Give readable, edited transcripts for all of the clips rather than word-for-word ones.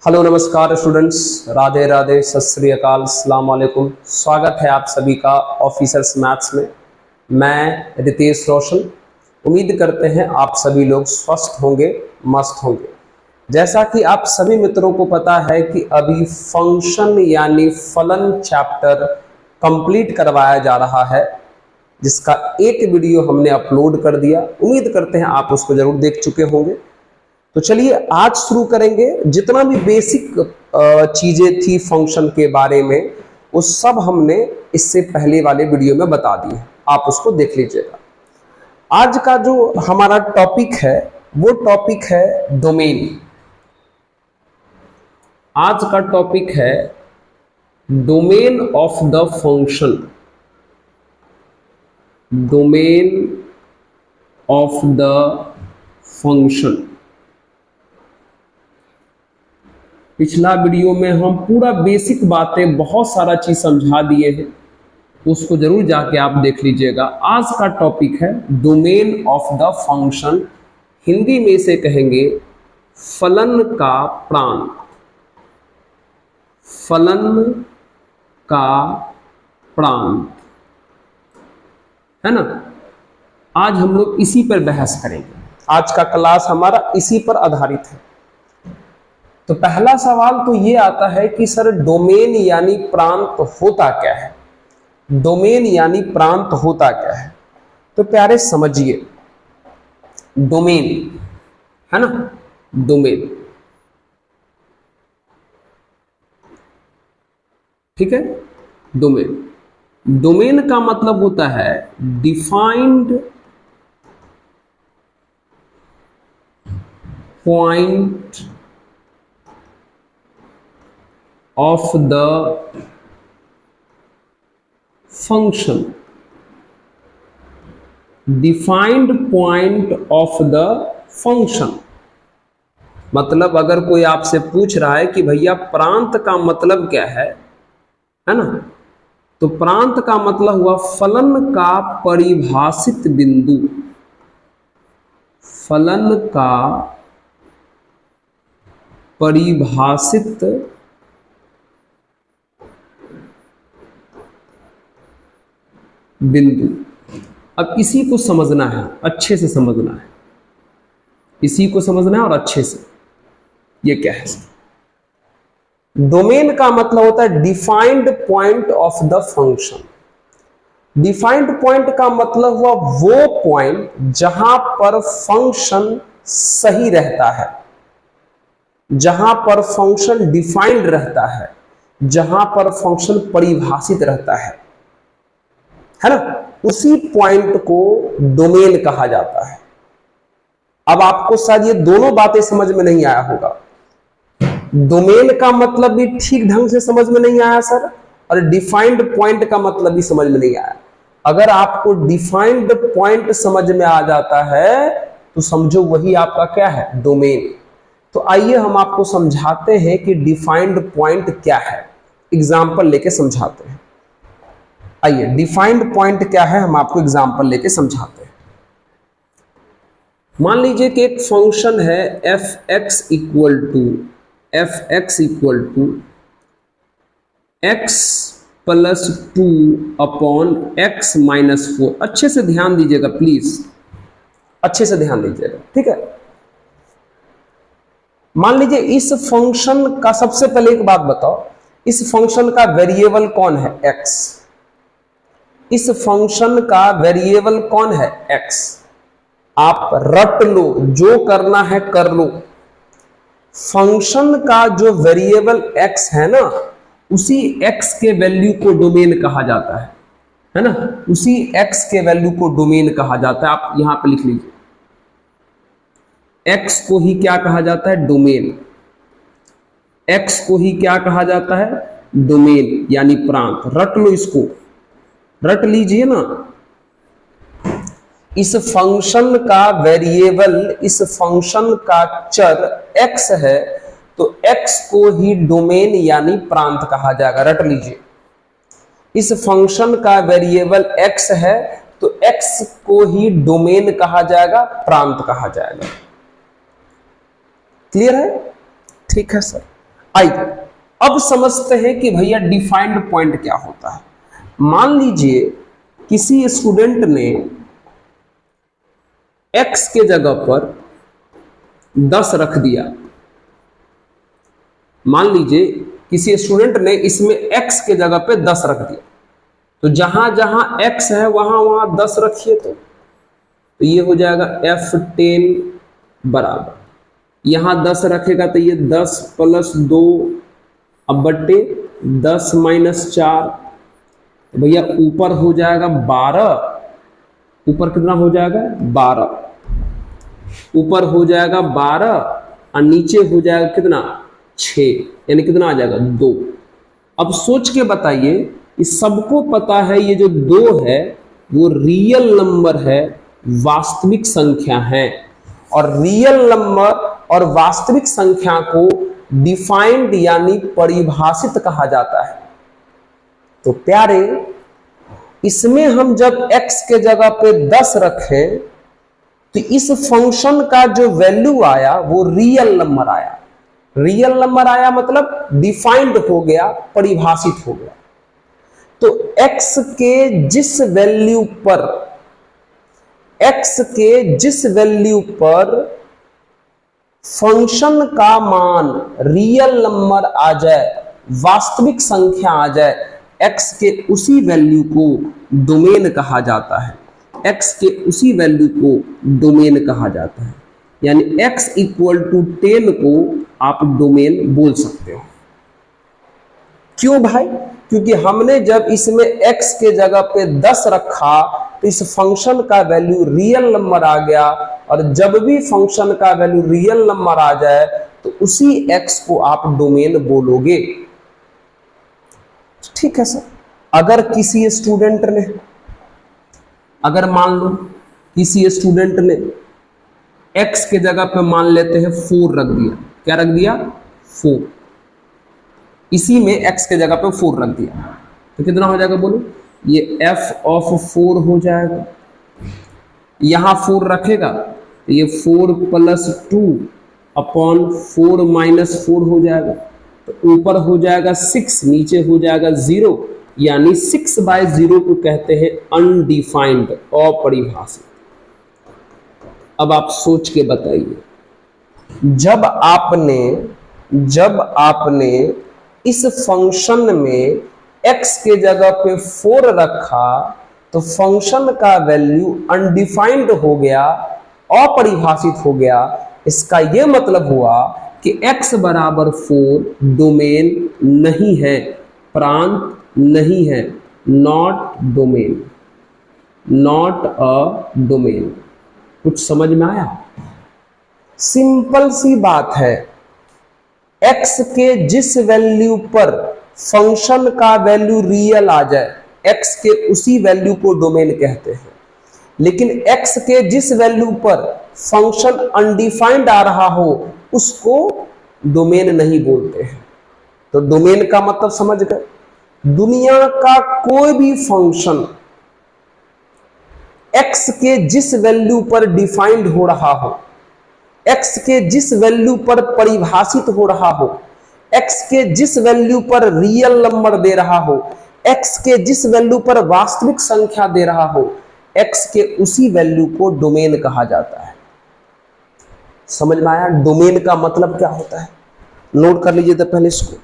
Hello नमस्कार students, Radhe Radhe, सत श्री अकाल, अस्सलाम वालेकुम। स्वागत है आप सभी का ऑफिसर्स मैथ्स में। मैं रितेश रोशन। उम्मीद करते हैं आप सभी लोग स्वस्थ होंगे, मस्त होंगे। जैसा कि आप सभी मित्रों को पता है कि अभी फंक्शन यानी फलन चैप्टर कंप्लीट करवाया जा रहा है, जिसका एक वीडियो हमने अपलोड कर दिया। उम्मीद करते हैं आप उसको जरूर देख चुके होंगे। तो चलिए आज शुरू करेंगे। जितना भी बेसिक चीजें थी फंक्शन के बारे में, वो सब हमने इससे पहले वाले वीडियो में बता दी है, आप उसको देख लीजिएगा। आज का जो हमारा टॉपिक है वो टॉपिक है डोमेन। आज का टॉपिक है domain of the function. Domain of the function. पिछला वीडियो में हम पूरा बेसिक बातें, बहुत सारा चीज समझा दिए हैं, उसको जरूर जाके आप देख लीजिएगा। आज का टॉपिक है domain of the function. Hindi में इसे कहेंगे फलन का प्रांत। फलन का प्रांत, है ना। आज हम लोग इसी पर बहस करेंगे। आज का क्लास हमारा इसी पर आधारित है। तो पहला सवाल तो ये आता है कि सर डोमेन यानी प्रांत होता क्या है? डोमेन यानी प्रांत होता क्या है? तो प्यारे समझिए, डोमेन है ना, डोमेन, ठीक है। डोमेन, डोमेन का मतलब होता है defined point of the function। defined point of the function मतलब अगर कोई आपसे पूछ रहा है कि भैया प्रांत का मतलब क्या है ना, तो प्रांत का मतलब हुआ फलन का परिभाषित बिंदु। फलन का परिभाषित बिंदु। अब इसी को समझना है, अच्छे से समझना है, इसी को समझना है और अच्छे से। ये क्या है? डोमेन का मतलब होता है defined point of the function. Defined point का मतलब हुआ वो पॉइंट जहां पर फंक्शन सही रहता है, जहां पर फंक्शन डिफाइंड रहता है, जहां पर फंक्शन परिभाषित रहता है ना, उसी पॉइंट को डोमेन कहा जाता है। अब आपको शायद ये दोनों बातें समझ में नहीं आया होगा। डोमेन का मतलब भी ठीक ढंग से समझ में नहीं आया सर, और डिफाइंड पॉइंट का मतलब भी समझ में नहीं आया। अगर आपको डिफाइंड पॉइंट समझ में आ जाता है तो समझो वही आपका क्या है, डोमेन। तो आइए हम आपको समझाते हैं कि डिफाइंड पॉइंट क्या है। एग्जाम्पल लेके समझाते हैं। आइए, डिफाइंड पॉइंट क्या है हम आपको एग्जांपल लेके समझाते हैं। मान लीजिए कि एक फंक्शन है f(x) equal to x plus 2 upon x minus 4। अच्छे से ध्यान दीजिएगा प्लीज, अच्छे से ध्यान दीजिएगा, ठीक है। मान लीजिए इस फंक्शन का, सबसे पहले एक बात बताओ, इस फंक्शन का वेरिएबल कौन है? x। इस फंक्शन का वेरिएबल कौन है? x। आप रट लो, जो करना है कर लो। फंक्शन का जो वेरिएबल x है ना, उसी x के वैल्यू को डोमेन कहा जाता है ना, उसी x के वैल्यू को डोमेन कहा जाता है। आप यहां पे लिख लीजिए, x को ही क्या कहा जाता है? डोमेन। x को ही क्या कहा जाता है? डोमेन यानी प्रांत। रट लो, इसको रट लीजिए ना। इस फंक्शन का वेरिएबल, इस फंक्शन का चर x है, तो x को ही डोमेन यानी प्रांत कहा जाएगा। रट लीजिए, इस फंक्शन का वेरिएबल x है, तो x को ही डोमेन कहा जाएगा, प्रांत कहा जाएगा। क्लियर है? ठीक है सर। आइए अब समझते हैं कि भैया डिफाइंड पॉइंट क्या होता है। मान लीजिए किसी स्टूडेंट ने x के जगह पर 10 रख दिया। मान लीजिए किसी स्टूडेंट ने इसमें x के जगह पे 10 रख दिया, तो जहां जहां x है वहां वहां 10 रखिए, तो ये हो जाएगा F10 बराबर, यहां 10 रखेगा तो ये 10 + 2 अब बट्टे 10 - 4, भैया ऊपर हो जाएगा 12, ऊपर कितना हो जाएगा 12, ऊपर हो जाएगा 12 और नीचे हो जाएगा कितना 6, यानी कितना आ जाएगा 2। अब सोच के बताइए, इस सबको पता है ये जो 2 है वो रियल नंबर है, वास्तविक संख्या है, और रियल नंबर और वास्तविक संख्या को डिफाइंड यानी परिभाषित कहा जाता है। तो प्यारे, इसमें हम जब x के जगह पे 10 रखें तो इस फंक्शन का जो वैल्यू आया वो रियल नंबर आया। रियल नंबर आया मतलब डिफाइंड हो गया, परिभाषित हो गया। तो x के जिस वैल्यू पर फंक्शन का मान रियल नंबर आ जाए, वास्तविक संख्या आ जाए, x के उसी वैल्यू को डोमेन कहा जाता है। x के उसी वैल्यू को डोमेन कहा जाता है, यानी x = 10 को आप डोमेन बोल सकते हो। क्यों भाई? क्योंकि हमने जब इसमें x के जगह पे 10 रखा तो इस फंक्शन का वैल्यू रियल नंबर आ गया, और जब भी फंक्शन का वैल्यू रियल नंबर आ जाए तो उसी x को आप डोमेन बोलोगे। ठीक है सर। अगर किसी स्टूडेंट ने, अगर मान लो किसी स्टूडेंट ने x के जगह पे मान लेते हैं 4 रख दिया, क्या रख दिया 4, इसी में x के जगह पे 4 रख दिया, तो कितना हो जाएगा बोलो, ये f(4) हो जाएगा। यहां 4 रखेगा तो ये 4 + 2 अपॉन 4 - 4 हो जाएगा, तो ऊपर हो जाएगा 6, नीचे हो जाएगा 0, यानी 6/0 को कहते हैं अनडिफाइंड, अपरिभाषित। अब आप सोच के बताइए, जब आपने इस फंक्शन में x के जगह पे 4 रखा तो फंक्शन का वैल्यू अनडिफाइंड हो गया, अपरिभाषित हो गया। इसका यह मतलब हुआ कि x = 4 डोमेन नहीं है, प्रांत नहीं है, not domain, not a domain. कुछ समझ में आया? सिंपल सी बात है, x के जिस वैल्यू पर फंक्शन का वैल्यू रियल आ जाए, x के उसी वैल्यू को डोमेन कहते हैं। लेकिन x के जिस वैल्यू पर फंक्शन अनडिफाइंड आ रहा हो उसको डोमेन नहीं बोलते हैं। तो डोमेन का मतलब समझ गए? दुनिया का कोई भी फंक्शन x के जिस वैल्यू पर डिफाइंड हो रहा हो, x के जिस वैल्यू पर परिभाषित हो रहा हो, x के जिस वैल्यू पर रियल नंबर दे रहा हो, x के जिस वैल्यू पर वास्तविक संख्या दे रहा हो, x के उसी वैल्यू को डोमेन कहा जाता है। समझ में आया? डोमेन का मतलब क्या होता है? नोट कर लीजिए तो पहले इसको,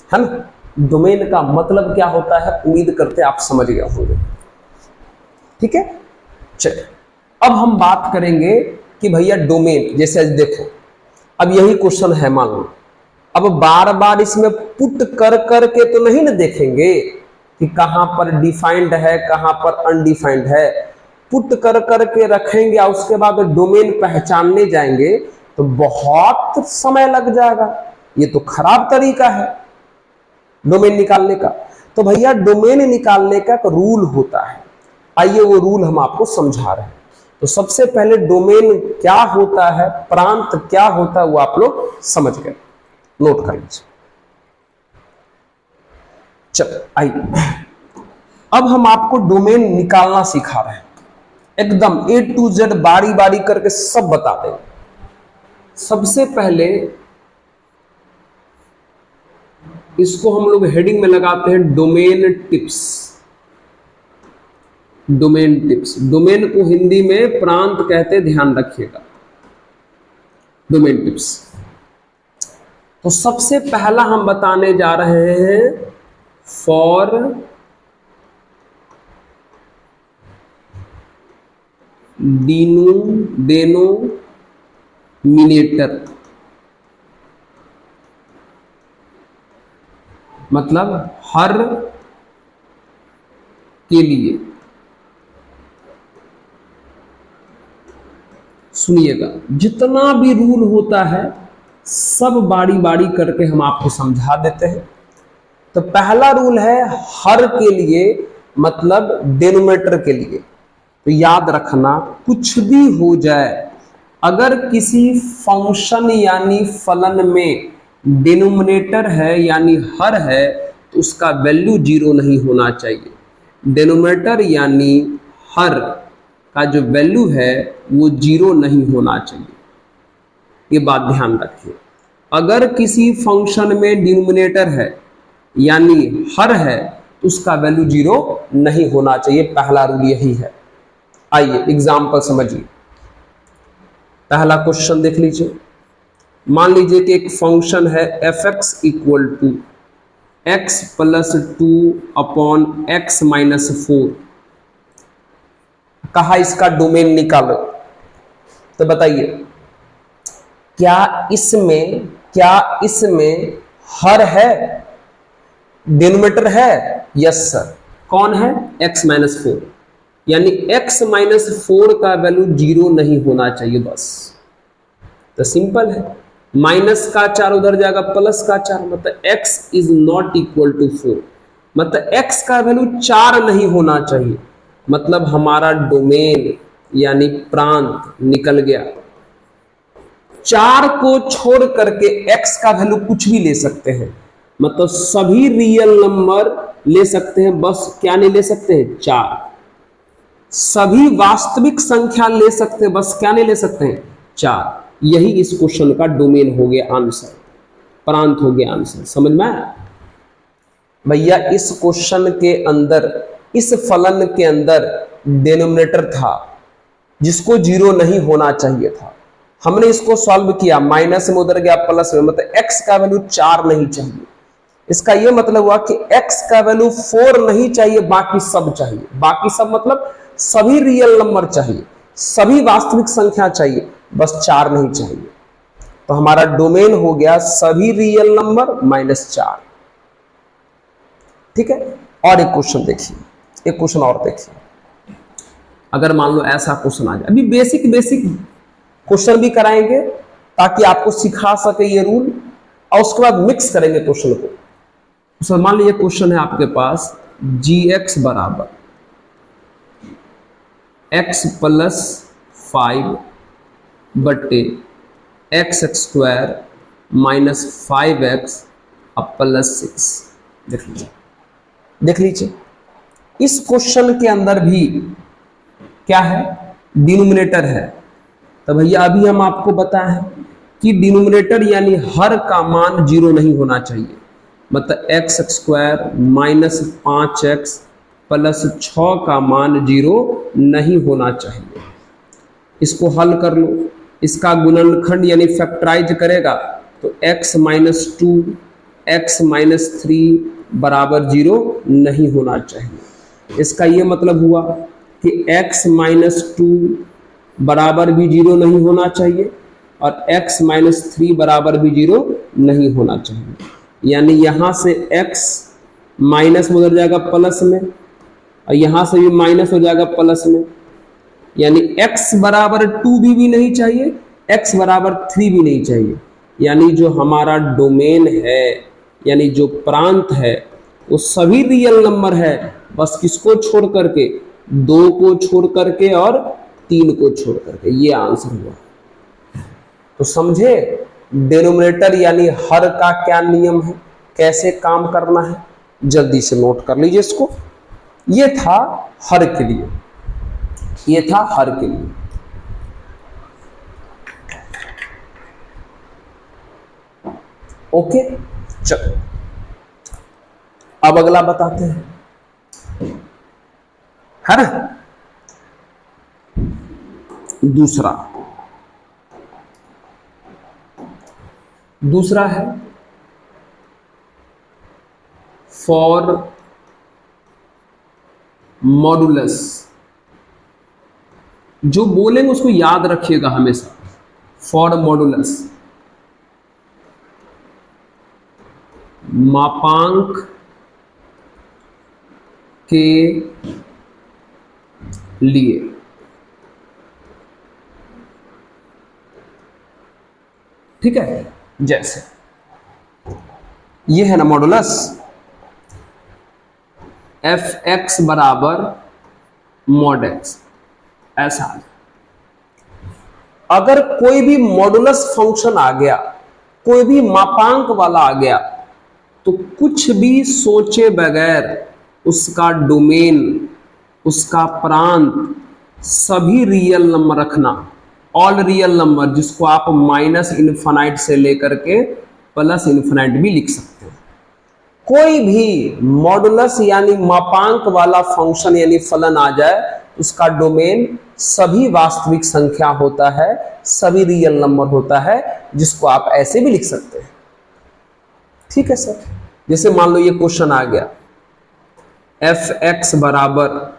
है ना। डोमेन का मतलब क्या होता है, उम्मीद करते आप समझ गए होंगे। ठीक है, चलिए अब हम बात करेंगे कि भैया डोमेन, जैसे देखो अब यही क्वेश्चन है, मान लो अब बार बार इसमें पुट कर करके तो नहीं ना देखेंगे कि कहां पर डिफाइंड है कहां पर अनडिफाइंड है। पुट कर करके रखेंगे और उसके बाद डोमेन पहचानने जाएंगे तो बहुत समय लग जाएगा। ये तो खराब तरीका है डोमेन निकालने का। तो भैया डोमेन निकालने का एक रूल होता है, आइए वो रूल हम आपको समझा रहे हैं। तो सबसे पहले डोमेन क्या होता है, प्रांत क्या होता है, वो आप लोग समझ गए, नोट कर लीजिए। चलो आइए अब हम आपको डोमेन निकालना सिखा रहे हैं, एकदम A to Z बारी बारी करके सब बता देंगे। सबसे पहले इसको हम लोग हेडिंग में लगाते हैं domain tips. Domain tips, domain को हिंदी में प्रांत कहते, ध्यान रखिएगा। Domain tips. तो सबसे पहला हम बताने जा रहे हैं फॉर डेनोमिनेटर, मतलब हर के लिए। सुनिएगा, जितना भी रूल होता है सब बारी बारी करके हम आपको समझा देते हैं। तो पहला रूल है हर के लिए, मतलब डेनोमिनेटर के लिए। तो याद रखना, कुछ भी हो जाए, अगर किसी फंक्शन यानी फलन में डिनोमिनेटर है यानी हर है, तो उसका वैल्यू 0 नहीं होना चाहिए। डिनोमिनेटर यानी हर का जो वैल्यू है वो 0 नहीं होना चाहिए, ये बात ध्यान रखिए। अगर किसी फंक्शन में डिनोमिनेटर है यानी हर है, तो उसका वैल्यू 0 नहीं होना चाहिए। पहला रूल यही है। आइए एग्जाम्पल समझिए। पहला क्वेश्चन देख लीजिए। मान लीजिए कि एक फंक्शन है f(x) equal to x plus 2 upon x minus 4। कहा इसका डोमेन निकालो। तो बताइए, क्या इसमें हर है, डिनोमिनेटर है? Yes sir. कौन है? x माइनस 4, यानी x माइनस 4 का वैल्यू 0 नहीं होना चाहिए बस। तो सिंपल है, माइनस का 4 उधर जाएगा, प्लस का 4, मतलब x is not equal to 4, मतलब x का वैल्यू 4 नहीं होना चाहिए। मतलब हमारा डोमेन यानी प्रांत निकल गया। 4 को छोड़ करके x का वैल्यू कुछ भी ले सकते हैं, मतलब सभी रियल नंबर ले सकते हैं, बस क्या नहीं ले सकते हैं? 4। सभी वास्तविक संख्या ले सकते हैं, बस क्या नहीं ले सकते हैं? 4। यही इस क्वेश्चन का डोमेन हो गया, आंसर, प्रांत हो गया आंसर। समझ में आया भैया? इस क्वेश्चन के अंदर, इस फलन के अंदर डिनोमिनेटर था जिसको 0 नहीं होना चाहिए था। हमने इसको सॉल्व किया, माइनस में उधर गया, प्लस में, मतलब x का वैल्यू 4 नहीं चाहिए। इसका यह मतलब हुआ कि x का वैल्यू 4 नहीं चाहिए, बाकी सब चाहिए। बाकी सब मतलब सभी रियल नंबर चाहिए, सभी वास्तविक संख्या चाहिए, बस 4 नहीं चाहिए। तो हमारा डोमेन हो गया सभी रियल नंबर माइनस 4। ठीक है। और एक क्वेश्चन देखिए, एक क्वेश्चन और देखिए। अगर मान लो ऐसा क्वेश्चन आ जाए, अभी बेसिक क्वेश्चन भी कराएंगे ताकि आपको सिखा सके ये रूल, और उसके बाद मिक्स करेंगे क्वेश्चन को। तो मान लीजिए क्वेश्चन है आपके पास gx बराबर x प्लस 5 बटे x स्क्वायर माइनस 5x अब प्लस 6। देख लीजिए इस क्वेश्चन के अंदर भी क्या है? डिनोमिनेटर है। तो भैया अभी हम आपको बताएं कि डिनोमिनेटर यानी हर का मान 0 नहीं होना चाहिए, मतलब x square minus 5x plus 6 का मान 0 नहीं होना चाहिए। इसको हल कर लो, इसका गुणनखंड यानी फैक्टराइज करेगा तो x माइनस 2 x माइनस 3 बराबर 0 नहीं होना चाहिए। इसका ये मतलब हुआ कि x माइनस 2 बराबर भी 0 नहीं होना चाहिए और x माइनस 3 बराबर भी 0 नहीं होना चाहिए। यानी यहां से x माइनस में उधर जाएगा प्लस में, और यहां से भी माइनस हो जाएगा प्लस में, यानी x बराबर 2 भी नहीं चाहिए, x बराबर 3 भी नहीं चाहिए। यानी जो हमारा डोमेन है यानी जो प्रांत है वो सभी रियल नंबर है, बस किसको छोड़ करके? 2 को छोड़ करके और 3 को छोड़ करके। ये आंसर हुआ। तो समझे डिनोमिनेटर यानी हर का क्या नियम है, कैसे काम करना है? जल्दी से नोट कर लीजिए इसको। ये था हर के लिए, ये था हर के लिए। ओके, चलो अब अगला बताते हैं, है ना। दूसरा है फॉर मॉडुलस। जो बोलेंगे उसको याद रखिएगा हमेशा, फॉर मॉडुलस, मापांक के लिए। ठीक है, जैसे ये है ना मॉडुलस, एफ एक्स बराबर मॉड एक्स, ऐसा। अगर कोई भी मॉडुलस फंक्शन आ गया, कोई भी मापांक वाला आ गया, तो कुछ भी सोचे बगैर उसका डोमेन, उसका प्रांत, सभी रियल नंबर रखना। ऑल रियल नंबर, जिसको आप माइनस इन्फिनाइट से लेकर के प्लस इन्फिनाइट भी लिख सकते हैं। कोई भी मॉडुलस यानी मापांक वाला फंक्शन यानी फलन आ जाए, उसका डोमेन सभी वास्तविक संख्या होता है, सभी रियल नंबर होता है, जिसको आप ऐसे भी लिख सकते हैं। ठीक है सर, जैसे मान लो ये क्वेश्चन आ गया, एफ एक्स बराबर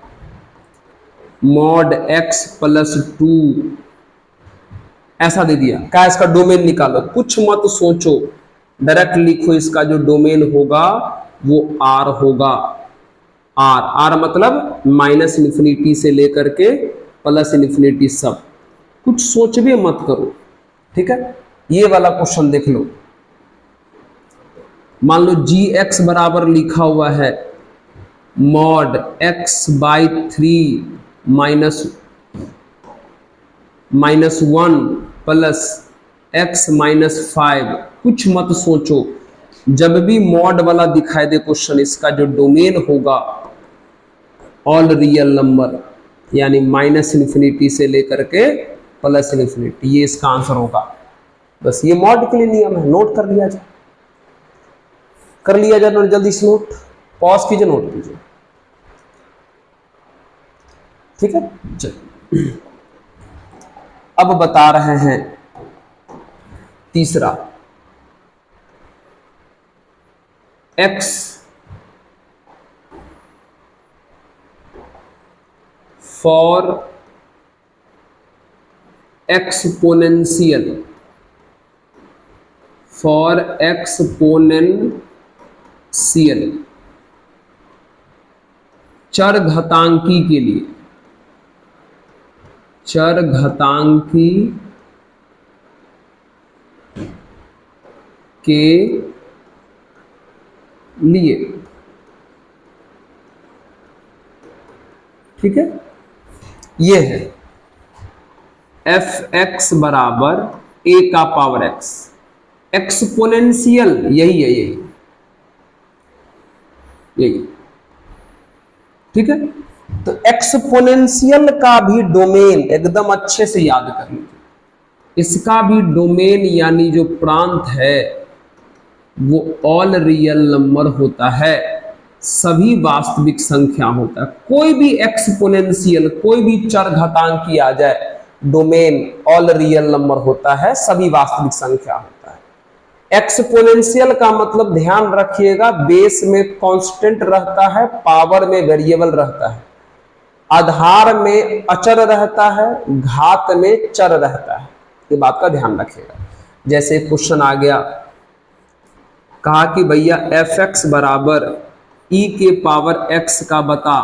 मॉड एक्स प्लस 2, ऐसा दे दिया, क्या इसका डोमेन निकालो, कुछ मत सोचो, डायरेक्ट लिखो, इसका जो डोमेन होगा वो आर होगा। आर, आर मतलब माइनस इन्फिनिटी से लेकर के प्लस इन्फिनिटी, सब कुछ सोच भी मत करो। ठीक है, ये वाला क्वेश्चन देख लो, मान लो जी एक्स बराबर लिखा हुआ है mod x by 3 minus 1 plus x minus 5। कुछ मत सोचो, जब भी मॉड वाला दिखाई दे क्वेश्चन, इसका जो डोमेन होगा ऑल रियल नंबर, यानी माइनस इन्फिनिटी से लेकर के प्लस इन्फिनिटी, ये इसका आंसर होगा। बस ये मॉड के लिए नियम है, नोट कर लिया जाए, कर लिया जाए जल्दी से नोट, पॉज कीजिए, नोट कीजिए। ठीक है, चलिए अब बता रहे हैं तीसरा, x फॉर एक्सपोनेंशियल, चर घातांकी के लिए, चर घातांकी के लिए। ठीक है, ये है एफ एक्स बराबर ए का पावर एक्स, एक्सपोनेंशियल, यही है, यही। ठीक है, तो एक्सपोनेंशियल का भी डोमेन एकदम अच्छे से याद कर लीजिए, इसका भी डोमेन यानी जो प्रांत है वो ऑल रियल नंबर होता है, सभी वास्तविक संख्या होता है। कोई भी एक्सपोनेंशियल, कोई भी चर घातांकी आ जाए, डोमेन ऑल रियल नंबर होता है, सभी वास्तविक संख्या होता है। एक्सपोनेंशियल का मतलब ध्यान रखिएगा, बेस में कांस्टेंट रहता है, पावर में वेरिएबल रहता है, आधार में अचर रहता है, घात में चर रहता है। ये बात का ध्यान रखिएगा। जैसे क्वेश्चन आ गया, कहा कि भैया एफ एक्स बराबर ई के पावर एक्स का बता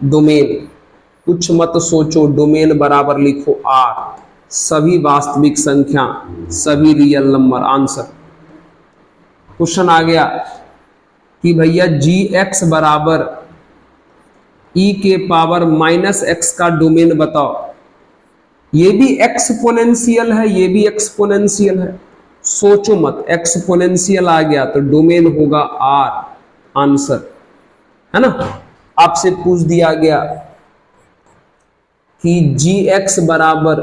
डोमेन। कुछ मत सोचो, डोमेन बराबर लिखो आर, सभी वास्तविक संख्या, सभी रियल नंबर, आंसर। क्वेश्चन आ गया कि भैया जी एक्स बराबर ई के पावर माइनस एक्स का डोमेन बताओ। ये भी एक्सपोनेंशियल है, ये भी एक्सपोनेंशियल है, सोचो मत, एक्सपोनेंशियल आ गया तो डोमेन होगा आर, आंसर, है ना। आपसे पूछ दिया गया कि जी एक्स बराबर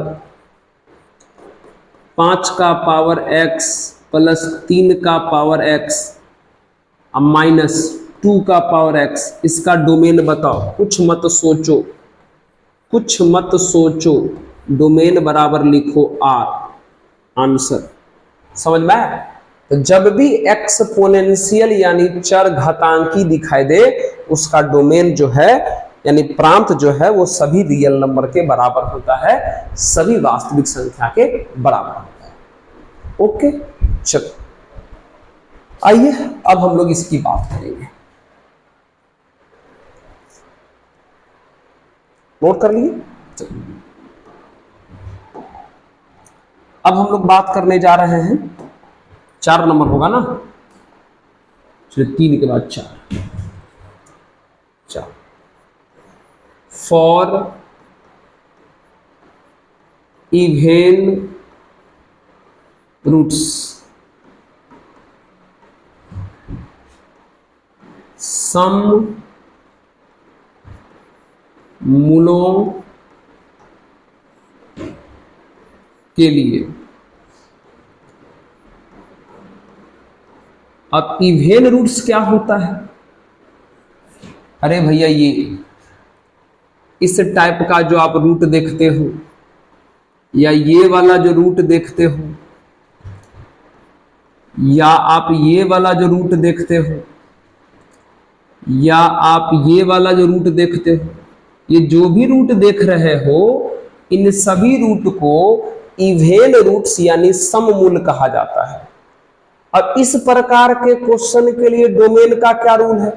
5 का पावर एक्स प्लस 3 का पावर एक्स माइनस 2 का पावर x, इसका डोमेन बताओ, कुछ मत सोचो, कुछ मत सोचो, डोमेन बराबर लिखो r, आंसर। समझ में आया? तो जब भी एक्सपोनेंशियल यानी चर घातांकी दिखाई दे, उसका डोमेन जो है यानी प्रांत जो है वो सभी रियल नंबर के बराबर होता है, सभी वास्तविक संख्या के बराबर होता है। ओके, चलो आइए अब हम लोग इसकी बात करेंगे। नोट कर लिए? चलो अब हम लोग बात करने जा रहे हैं, 4 नंबर होगा ना, चलिए 3 के बाद 4। फॉर इवेन रूट्स सम मूलों के लिए। अब इवेन रूट्स क्या होता है? अरे भैया, ये इस टाइप का जो आप रूट देखते हो, या ये वाला जो रूट देखते हो, या आप ये वाला जो रूट देखते हो, या आप ये वाला जो रूट देखते हो, ये जो भी रूट देख रहे हो, इन सभी रूट को इवेन रूट्स यानी सममूल कहा जाता है। अब इस प्रकार के क्वेश्चन के लिए डोमेन का क्या रूल है?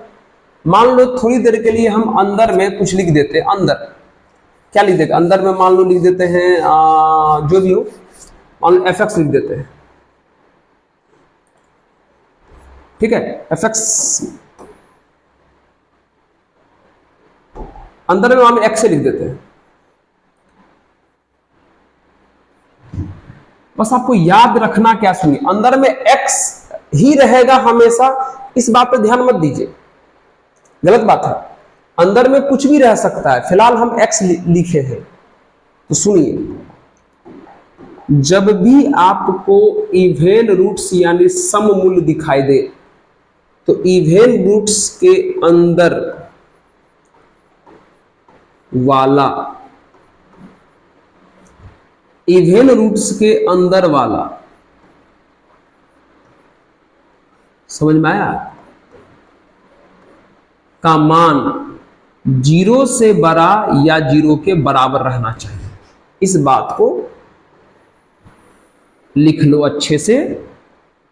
मान लो थोड़ी देर के लिए हम अंदर में कुछ लिख देते हैं, अंदर क्या लिख देते हैं? अंदर में मान लो लिख देते हैं जो भी हो, मान लो fx लिख देते हैं, ठीक है, fx अंदर में मान लो x से लिख देते हैं। बस आपको याद रखना क्या, सुनिए, अंदर में x ही रहेगा हमेशा, इस बात पे ध्यान मत दीजिए, गलत बात है। अंदर में कुछ भी रह सकता है, फिलहाल हम x लिखे हैं। तो सुनिए, जब भी आपको इवेन रूट्स यानी सममूल दिखाई दे, तो इवेन रूट्स के अंदर वाला, इवेन रूट्स के अंदर वाला, समझ में आया, का मान 0 से बड़ा या 0 के बराबर रहना चाहिए। इस बात को लिख लो अच्छे से,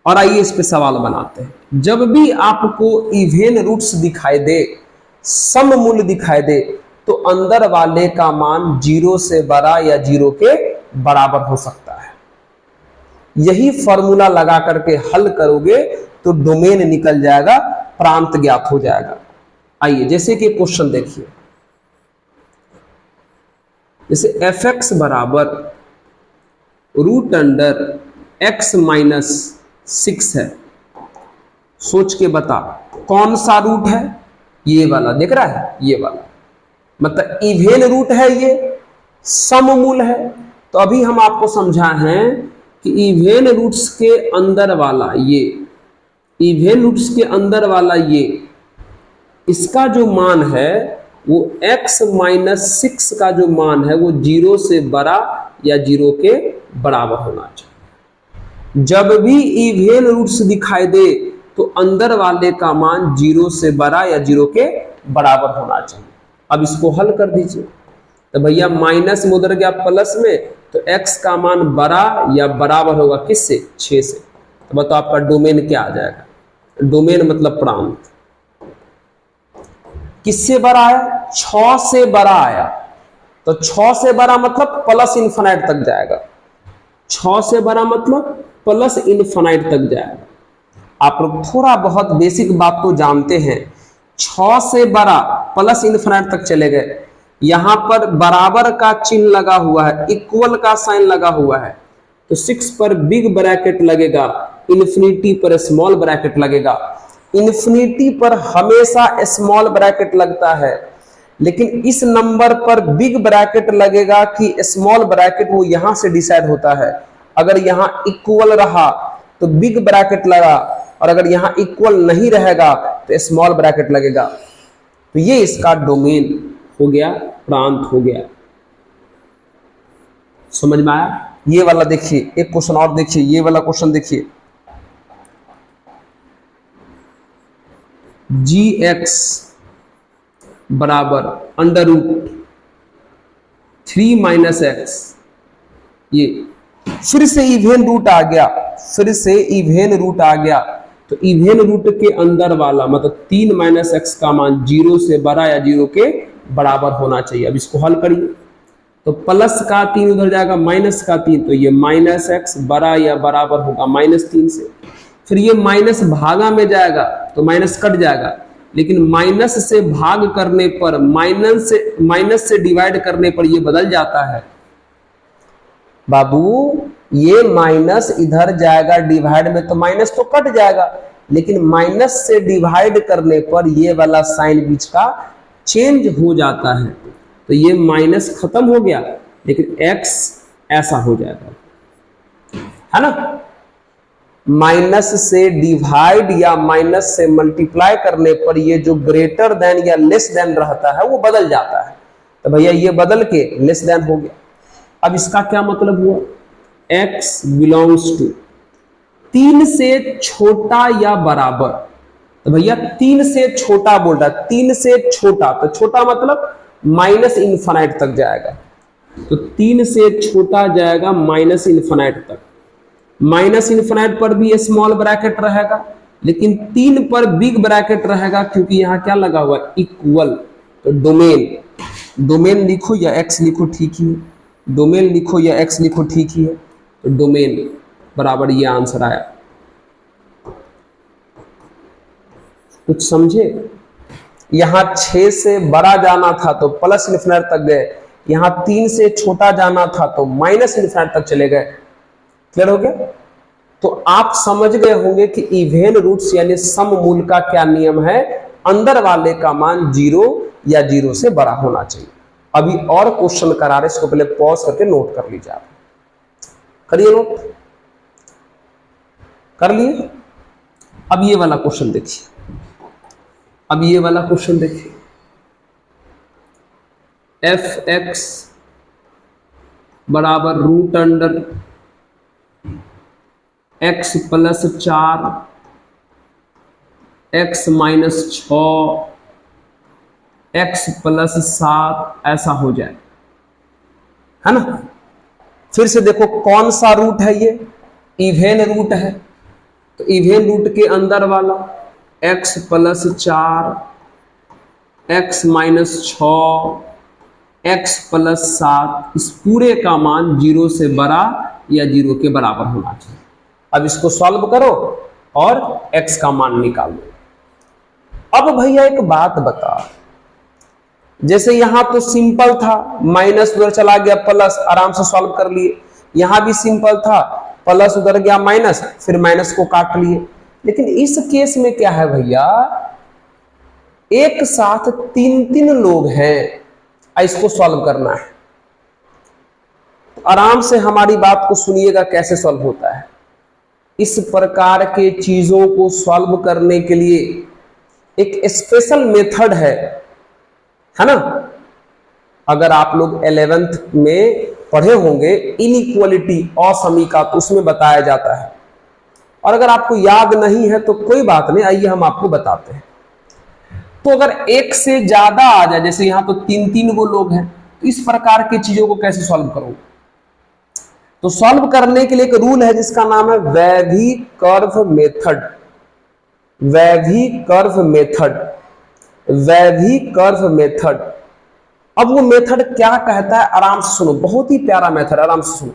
और आइए इस पे सवाल बनाते हैं। जब भी आपको इवेन रूट्स दिखाई दे, सममूल दिखाई दे, तो अंदर वाले का मान 0 से बड़ा या 0 के बराबर हो सकता है। यही फॉर्मूला लगा करके हल करोगे तो डोमेन निकल जाएगा, प्रांत ज्ञात हो जाएगा। आइए जैसे कि क्वेश्चन देखिए, जैसे fx बराबर रूट अंडर x माइनस 6 है। सोच के बता कौन सा रूट है? ये वाला, देख रहा है, ये वाला, मतलब इवेन रूट है, ये सममूल है। तो अभी हम आपको समझा है कि इवेन रूट्स के अंदर वाला ये, इवेन रूट्स के अंदर वाला ये, इसका जो मान है वो x माइनस 6 का जो मान है वो 0 से बड़ा या 0 के बराबर होना चाहिए। जब भी इवेन रूट्स दिखाई दे तो अंदर वाले का मान 0 से बड़ा या 0 के बराबर होना चाहिए। अब इसको हल कर दीजिए, तो भैया माइनस में उधर गया प्लस में, तो x का मान बड़ा या बराबर होगा किससे? 6 से। तो बताओ आपका डोमेन क्या आ जाएगा? डोमेन मतलब प्रांत किससे बड़ा आया? 6 से बड़ा आया। तो 6 से बड़ा मतलब प्लस इन्फिनाइट तक जाएगा। 6 से बड़ा मतलब प्लस इन्फिनाइट तक जाएगा। आप लोग थोड़ा बहुत बेसिक बात तो जानते हैं। 6 से बड़ा प्लस इन्फिनाइट तक चले गए, यहां पर बराबर का चिन्ह लगा हुआ है, इक्वल का साइन लगा हुआ है, तो 6 पर बिग ब्रैकेट लगेगा, इन्फिनिटी पर स्मॉल ब्रैकेट लगेगा। इन्फिनिटी पर हमेशा स्मॉल ब्रैकेट लगता है, लेकिन इस नंबर पर बिग ब्रैकेट लगेगा कि स्मॉल ब्रैकेट, वो यहां से डिसाइड होता है। अगर यहां इक्वल रहा तो बिग ब्रैकेट लगा, और अगर यहां इक्वल नहीं रहेगा तो स्मॉल ब्रैकेट लगेगा। तो ये इसका डोमेन हो गया, प्रांत हो गया। समझ में आया? ये वाला देखिए, एक क्वेश्चन और देखिए, ये वाला क्वेश्चन देखिए, gx बराबर √3 - x, ये फिर से इवेन रूट आ गया, फिर से इवेन रूट आ गया। तो इवेन रूट के अंदर वाला मतलब 3 - x का मान 0 से बड़ा या 0 के बराबर होना चाहिए। अब इसको हल करिए तो प्लस का 3 उधर जाएगा, माइनस का 3, तो ये -x बड़ा या बराबर होगा -3 से। फिर ये माइनस भागा में जाएगा तो माइनस कट जाएगा, लेकिन माइनस से भाग करने पर, माइनस से डिवाइड करने पर ये बदल जाता है। बाबू ये माइनस इधर जाएगा डिवाइड में तो माइनस तो कट जाएगा, लेकिन माइनस से डिवाइड करने पर ये वाला साइन बीच का चेंज हो जाता है। तो ये माइनस खत्म हो गया, लेकिन x ऐसा हो जाएगा, है ना। माइनस से डिवाइड या माइनस से मल्टीप्लाई करने पर ये जो ग्रेटर देन या लेस देन रहता है वो बदल जाता है। तो भैया ये बदल के लेस देन हो गया। अब इसका क्या मतलब हुआ? x बिलोंग्स टू 3 से छोटा या बराबर। तो भैया 3 से छोटा बोल रहा है, 3 से छोटा, तो छोटा मतलब माइनस इन्फिनाइट तक जाएगा। तो 3 से छोटा जाएगा माइनस इन्फिनाइट तक। माइनस इन्फिनाइट पर भी स्मॉल ब्रैकेट रहेगा, लेकिन 3 पर बिग ब्रैकेट रहेगा, क्योंकि यहां क्या लगा हुआ है? इक्वल। तो डोमेन लिखो या x लिखो ठीक ही है, डोमेन लिखो या x लिखो ठीक ही है। तो डोमेन बराबर ये आंसर आया। कुछ समझे? यहां 6 से बड़ा जाना था तो प्लस इन्फिनाइट तक गए, यहां 3 से छोटा जाना था तो माइनस इन्फिनाइट तक चले गए। क्लियर हो गया? तो आप समझ गए होंगे कि इवेन रूट्स यानी सममूल का क्या नियम है, अंदर वाले का मान 0 या 0 से बड़ा होना चाहिए। अभी और क्वेश्चन करा रहे, इसको पहले पॉज करके नोट कर लीजिए। आप करिए नोट, कर लिए। अब ये वाला क्वेश्चन देखिए, अब ये वाला क्वेश्चन देखिए, f(x) बराबर √x + 4 x - 6 x + 7 ऐसा हो जाए, है ना। फिर से देखो कौन सा रूट है, ये इवेन रूट है। तो इवेन रूट के अंदर वाला x + 4 x - 6 x + 7, इस पूरे का मान 0 से बड़ा या 0 के बराबर होना चाहिए। अब इसको सॉल्व करो और x का मान निकालो। अब भैया एक बात बता, जैसे यहां तो सिंपल था, माइनस उधर चला गया प्लस, आराम से सॉल्व कर लिए। यहां भी सिंपल था, प्लस उधर गया माइनस, फिर माइनस को काट लिए। लेकिन इस केस में क्या है भैया, एक साथ 3 लोग हैं, इसको सॉल्व करना है। आराम से हमारी बात को सुनिएगा कैसे सॉल्व होता है। इस प्रकार के चीजों को सॉल्व करने के लिए एक स्पेशल मेथड है ना। अगर आप लोग 11th में पढ़े होंगे इनइक्वालिटी असमीका, तो उसमें बताया जाता है। और अगर आपको याद नहीं है तो कोई बात नहीं, आइए हम आपको बताते हैं। तो अगर एक से ज्यादा आ जाए, जैसे यहां तो 3 वो लोग हैं, तो इस प्रकार की चीजों को कैसे सॉल्व करोगे? तो सॉल्व करने के लिए एक रूल है जिसका नाम है wavy curve method. Wavy curve method, wavy curve method. अब वो मेथड क्या कहता है, आराम से सुनो, बहुत ही प्यारा मेथड, आराम से सुनो।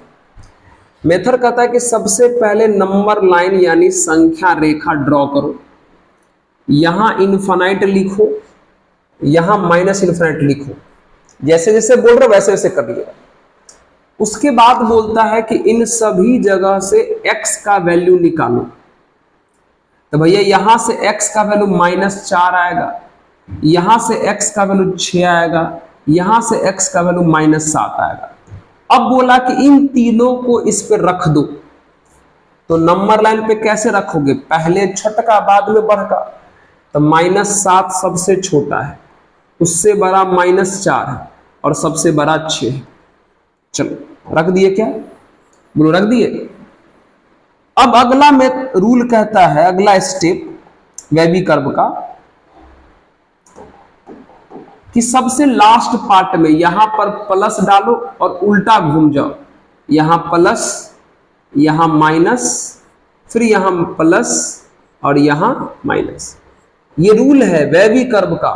मेथड कहता है कि सबसे पहले नंबर लाइन यानी संख्या रेखा ड्रॉ करो, यहां इनफाइनाइट लिखो, यहां माइनस इनफाइनाइट लिखो, जैसे जैसे बोल रहे वैसे वैसे करिएगा। उसके बाद बोलता है कि इन सभी जगह से x का वैल्यू निकालो। तो भैया यहां से x का वैल्यू -4 आएगा, यहां से x का वैल्यू 6 आएगा, यहां से x का वैल्यू -7 आएगा। अब बोला कि इन तीनों को इस पर रख दो। तो नंबर लाइन पे कैसे रखोगे, पहले छठका बाद में बढ़का, तो -7 सबसे छोटा है, उससे बड़ा -4 है और सबसे बड़ा 6 है। चलो रख दिए, क्या बोलो, रख दिए। अब अगला में रूल कहता है, अगला स्टेप वेबी कर्व का, कि सबसे लास्ट पार्ट में यहां पर प्लस डालो और उल्टा घूम जाओ, यहां प्लस, यहां माइनस, फिर यहां प्लस और यहां माइनस। ये रूल है वेबी कर्व का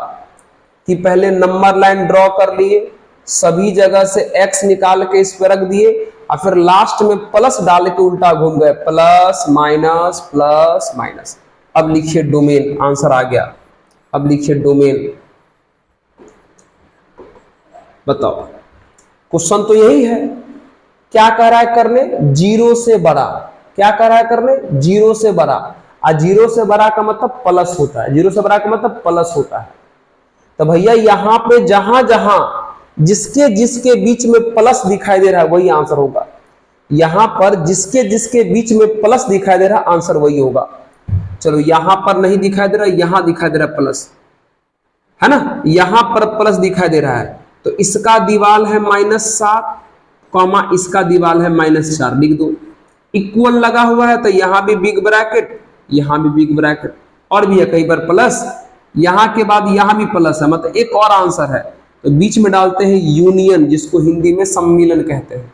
कि पहले नंबर लाइन ड्रॉ कर लिए, सभी जगह से x निकाल के इस पर रख दिए और फिर लास्ट में प्लस डाल के उल्टा घूम गए, प्लस माइनस प्लस माइनस। अब लिखिए डोमेन, आंसर आ गया। अब लिखिए डोमेन, बताओ क्वेश्चन तो यही है। क्या कह रहा है करने, 0 से बड़ा। क्या कह रहा है करने, 0 से बड़ा। और 0 से बड़ा का मतलब प्लस होता है, 0 से बड़ा का मतलब प्लस होता है। तो भैया यहां पे जहां जहां जिसके जिसके बीच में प्लस दिखाई दे रहा है वही आंसर होगा। यहां पर जिसके जिसके बीच में प्लस दिखाई दे रहा है आंसर वही होगा। चलो यहां पर नहीं दिखाई दे रहा, यहां दिखाई दे रहा प्लस, है ना, यहां पर प्लस दिखाई दे रहा है, तो इसका दीवाल है -7 कॉमा इसका दीवाल है -4, लिख दो। इक्वल लगा हुआ है तो यहां भी बिग ब्रैकेट, यहां भी बिग ब्रैकेट, और भी है कई बार प्लस, यहां के बाद यहां भी प्लस है, मतलब एक और आंसर है, तो बीच में डालते हैं यूनियन, जिसको हिंदी में सम्मिलन कहते हैं।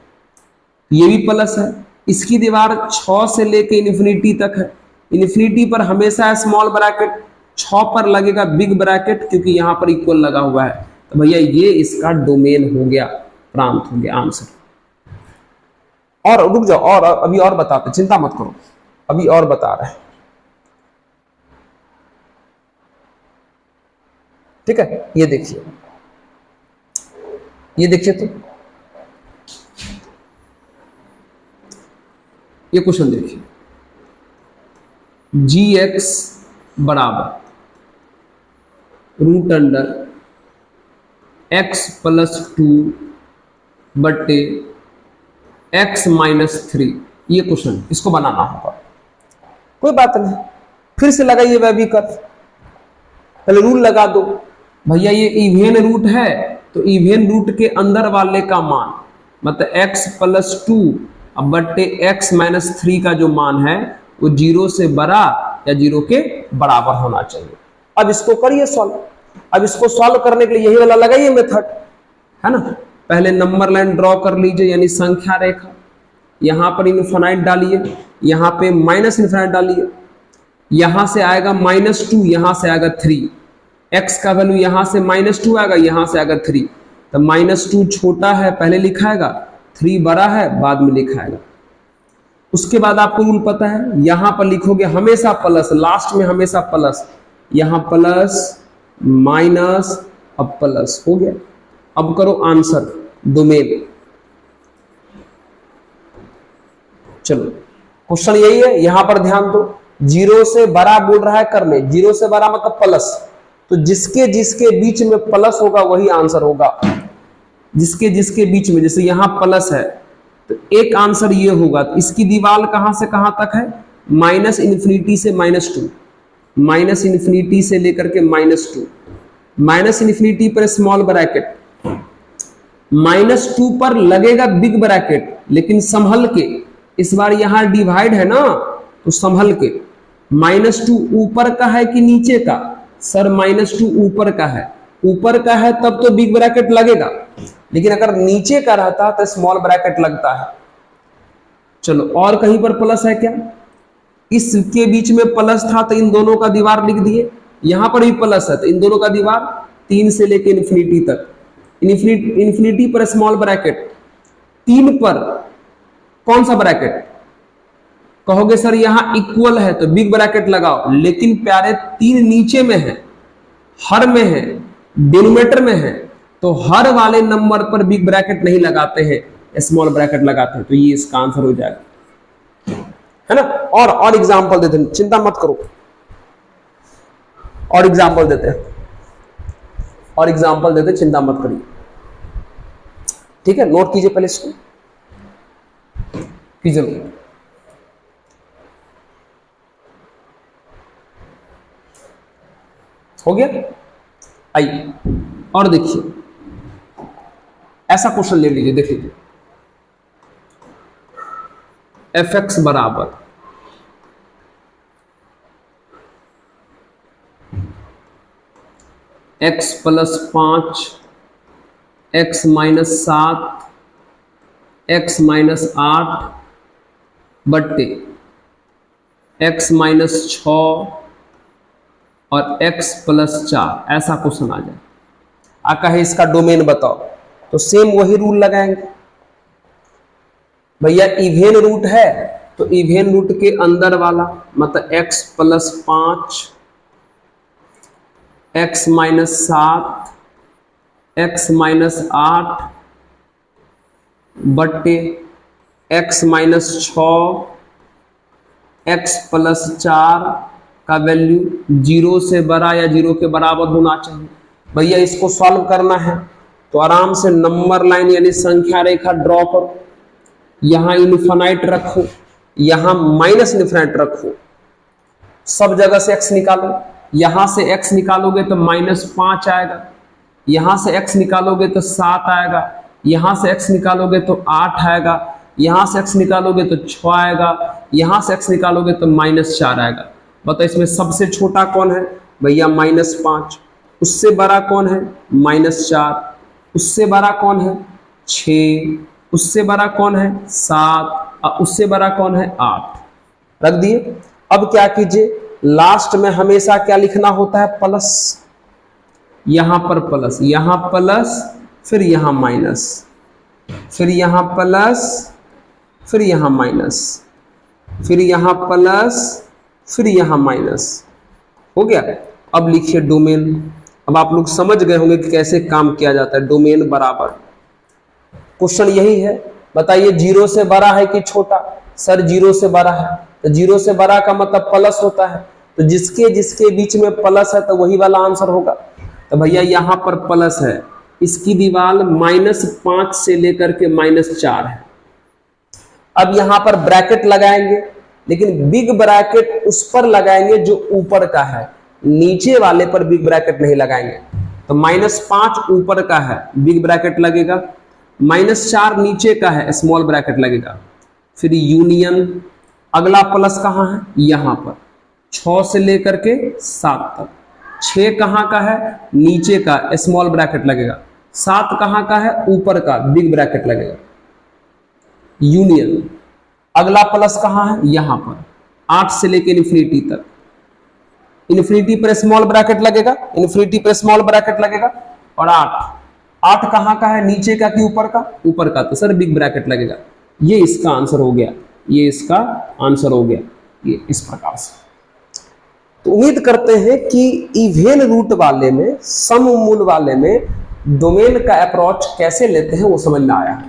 ये भी प्लस है, इसकी दीवार 6 से लेके इन्फिनिटी तक है, इन्फिनिटी पर हमेशा स्मॉल ब्रैकेट, 6 पर लगेगा बिग ब्रैकेट क्योंकि यहां पर इक्वल लगा हुआ है। तो भैया ये इसका डोमेन हो गया, प्रांत हो गया आंसर। और रुक जाओ, और अभी और बताते, चिंता मत करो, अभी और बता रहे हैं, ठीक है। ये देखिए, ये देखिए, तो ये क्वेश्चन देखिए, gx बराबर √x + 2 बटे x - 3, ये क्वेश्चन, इसको बनाना होगा। कोई बात नहीं, फिर से लगाइए वेबी कर्व, पहले रूल लगा दो। भैया ये इवेन रूट है तो इवेन रूट के अंदर वाले का मान, मतलब x + 2 बटे x - 3 का जो मान है वो 0 से बड़ा या 0 के बराबर होना चाहिए। अब इसको करिए सॉल्व। अब इसको सॉल्व करने के लिए यही वाला लगाइए मेथड, है ना। पहले नंबर लाइन ड्रॉ कर लीजिए, यानी संख्या रेखा, यहां पर इनफिनाइट डालिए, यहां पे माइनस इनफिनाइट डालिए, यहां से आएगा -2, यहां से आएगा 3, x का वैल्यू यहां से -2 आएगा, यहां से आएगा 3, तो -2 छोटा है पहले लिखाएगा, 3 बड़ा है बाद में लिखाएगा। उसके बाद आपको रूल पता है, यहां पर लिखोगे हमेशा प्लस, लास्ट में हमेशा प्लस, यहां प्लस माइनस, अब प्लस हो गया। अब करो आंसर डोमेन। चलो क्वेश्चन यही है, यहां पर ध्यान दो, 0 से बड़ा बोल रहा है करने, 0 से बड़ा मतलब प्लस, तो जिसके जिसके बीच में प्लस होगा वही आंसर होगा। जिसके जिसके बीच में, जैसे यहां प्लस है तो एक आंसर ये होगा। इसकी दीवार कहां से कहां तक है, -∞ से -2, -∞ से लेकर के -2, -∞ पर स्मॉल ब्रैकेट, -2 पर लगेगा बिग ब्रैकेट, लेकिन संभल के, इस बार यहां डिवाइड है ना तो संभल के। -2 ऊपर का है कि नीचे का, सर -2 ऊपर का है, ऊपर का है तब तो बिग ब्रैकेट लगेगा, लेकिन अगर नीचे का रहता तो स्मॉल ब्रैकेट लगता है। चलो और कहीं पर प्लस है क्या, इसके बीच में प्लस था तो इन दोनों का दीवार लिख दिए, यहां पर भी प्लस है तो इन दोनों का दीवार 3 से लेकर इन्फिनिटी तक, इन्फिनिटी पर स्मॉल ब्रैकेट, 3 पर कौन सा ब्रैकेट, कहोगे सर यहां इक्वल है तो बिग ब्रैकेट लगाओ, लेकिन प्यारे 3 नीचे में है, हर में है, डिनोमिनेटर में है, तो हर वाले नंबर पर बिग ब्रैकेट नहीं लगाते हैं, स्मॉल ब्रैकेट लगाते हैं, तो ये इसका आंसर हो जाएगा, है ना। और एग्जांपल देते हैं, चिंता मत करो, और एग्जांपल देते हैं, और एग्जांपल देते, चिंता मत करिए, ठीक है। नोट कीजिए पहले इसको, कीजिए। हो गया। आइए और देखिए, ऐसा क्वेश्चन ले लीजिए, देख लीजिए, एफ एक्स बराबर x plus 5, x minus 7, x minus 8 बट्टे x माइनस 6 और x प्लस 4, ऐसा क्वेश्चन आ जाए। आ कहे इसका डोमेन बताओ, तो सेम वही रूल लगाएंगे भैया। इवेन रूट है तो इवेन रूट के अंदर वाला, मतलब x plus 5, x minus 7, x minus 8 बट्टे x माइनस 6, x प्लस 4 का वैल्यू 0 से बड़ा या 0 के बराबर होना चाहिए। भैया इसको सॉल्व करना है तो आराम से नंबर लाइन यानी संख्या रेखा ड्रॉ करो, यहां इनफिनाइट रखो, यहां माइनस इनफिनाइट रखो, सब जगह से x निकालो। यहां से x निकालोगे तो -5 आएगा, यहां से x निकालोगे तो 7 आएगा, यहां से x निकालोगे तो 8 आएगा, यहां से x निकालोगे तो 6 आएगा, यहां से x निकालोगे तो -4 आएगा। बताओ इसमें सबसे छोटा कौन है भैया? -5। उससे बड़ा कौन है? -4। उससे बड़ा कौन है? 6। उससे बड़ा कौन है? 7। और उससे बड़ा कौन है? 8। रख दिए। अब क्या कीजिए, लास्ट में हमेशा क्या लिखना होता है? प्लस। यहां पर प्लस, यहां प्लस, फिर यहां माइनस, फिर यहां प्लस, फिर यहां माइनस, फिर यहां प्लस, फिर यहां माइनस। हो गया। अब लिखिए डोमेन। अब आप लोग समझ गए होंगे कि कैसे काम किया जाता है। डोमेन बराबर, क्वेश्चन यही है, बताइए 0 से बड़ा है कि छोटा? सर 0 से बड़ा है, तो 0 से बड़ा का मतलब प्लस होता है, तो जिसके जिसके बीच में प्लस है तो वही वाला आंसर होगा। तो भैया यहां पर प्लस है, इसकी दीवार -5 से लेकर के -4 है। अब यहां पर ब्रैकेट लगाएंगे, लेकिन बिग ब्रैकेट उस पर लगाएंगे जो ऊपर का है, नीचे वाले पर बिग ब्रैकेट नहीं लगाएंगे। तो -5 ऊपर का है, बिग ब्रैकेट लगेगा, -4 नीचे का है, स्मॉल ब्रैकेट लगेगा, फिर यूनियन। अगला प्लस कहां है? यहां पर 6 से लेकर के 7 तक। 6 कहां का है? नीचे का, स्मॉल ब्रैकेट लगेगा। 7 कहां का है? ऊपर का, बिग ब्रैकेट लगेगा, यूनियन। अगला प्लस कहां है? यहां पर 8 से लेकर इन्फिनिटी तक। इन्फिनिटी पर स्मॉल ब्रैकेट लगेगा, इन्फिनिटी पर स्मॉल ब्रैकेट लगेगा। और 8 कहां का है? नीचे का कि ऊपर का? ऊपर का, तो सर बिग ब्रैकेट लगेगा। ये इसका आंसर हो गया, ये इसका आंसर हो गया, ये इस प्रकार से। तो उम्मीद करते हैं कि इवेन रूट वाले में, सममूल वाले में डोमेन का अप्रोच कैसे लेते हैं वो समझ में आया।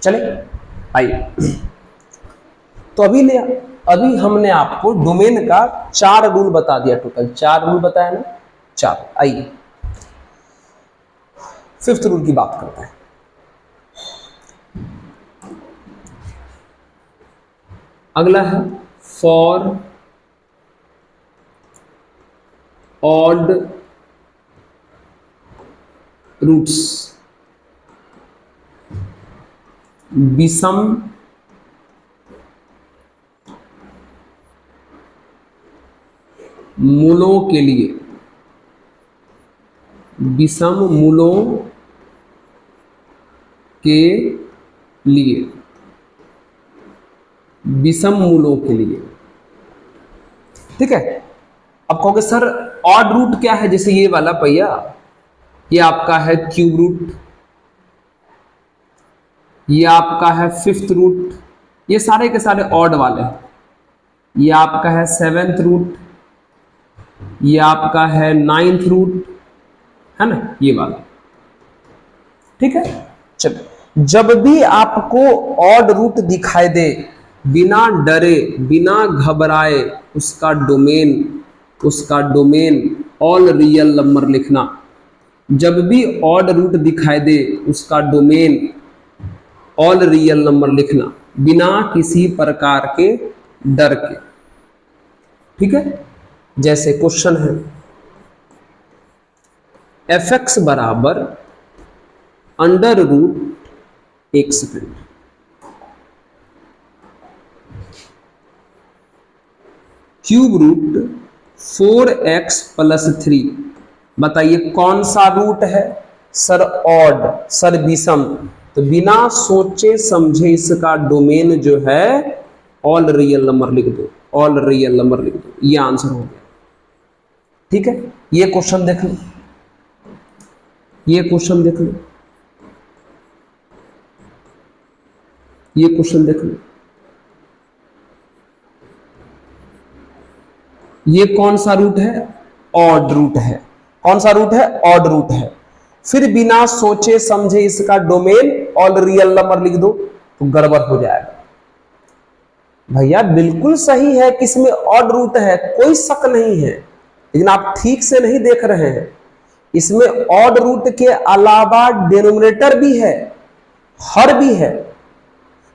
चले आइए। तो अभी हमने आपको डोमेन का 4 रूल बता दिया, टोटल 4 रूल बताया ना, 4। आइए 5th रूल की बात करते हैं। अगला है फॉर ऑड रूट्स, विषम मूलों के लिए, विषम मूलों के लिए, विषम मूलों के लिए। ठीक है। अब कहोगे सर ऑड रूट क्या है? जैसे ये वाला भैया, ये आपका है क्यूब रूट, ये आपका है 5th रूट, ये सारे के सारे ऑड वाले हैं। ये आपका है 7th रूट, ये आपका है 9th रूट, है ना, ये वाला। ठीक है। चलो, जब भी आपको ऑड रूट दिखाई दे, बिना डरे, बिना घबराए उसका डोमेन ऑल रियल नंबर लिखना। जब भी ऑड रूट दिखाई दे उसका डोमेन ऑल रियल नंबर लिखना, बिना किसी प्रकार के डर के। ठीक है, जैसे क्वेश्चन है fx बराबर under root 1 second, cube root 4x plus 3। बताइए कौन सा रूट है? सर ऑड, सर विषम। तो बिना सोचे समझे इसका डोमेन जो है ऑल रियल नंबर लिख दो, ऑल रियल नंबर लिख दो, ये आंसर हो गया। ठीक है, ये क्वेश्चन देख लो, ये क्वेश्चन देख लो, ये क्वेश्चन देख लो। ये कौन सा रूट है? ऑड रूट है। कौन सा रूट है? ऑड रूट है। फिर बिना सोचे समझे इसका डोमेन ऑल रियल नंबर लिख दो तो गड़बड़ हो जाएगा। भैया बिल्कुल सही है कि इसमें ऑड रूट है, कोई शक नहीं है, लेकिन आप ठीक से नहीं देख रहे हैं। इसमें ऑड रूट के अलावा डिनोमिनेटर भी है, हर भी है।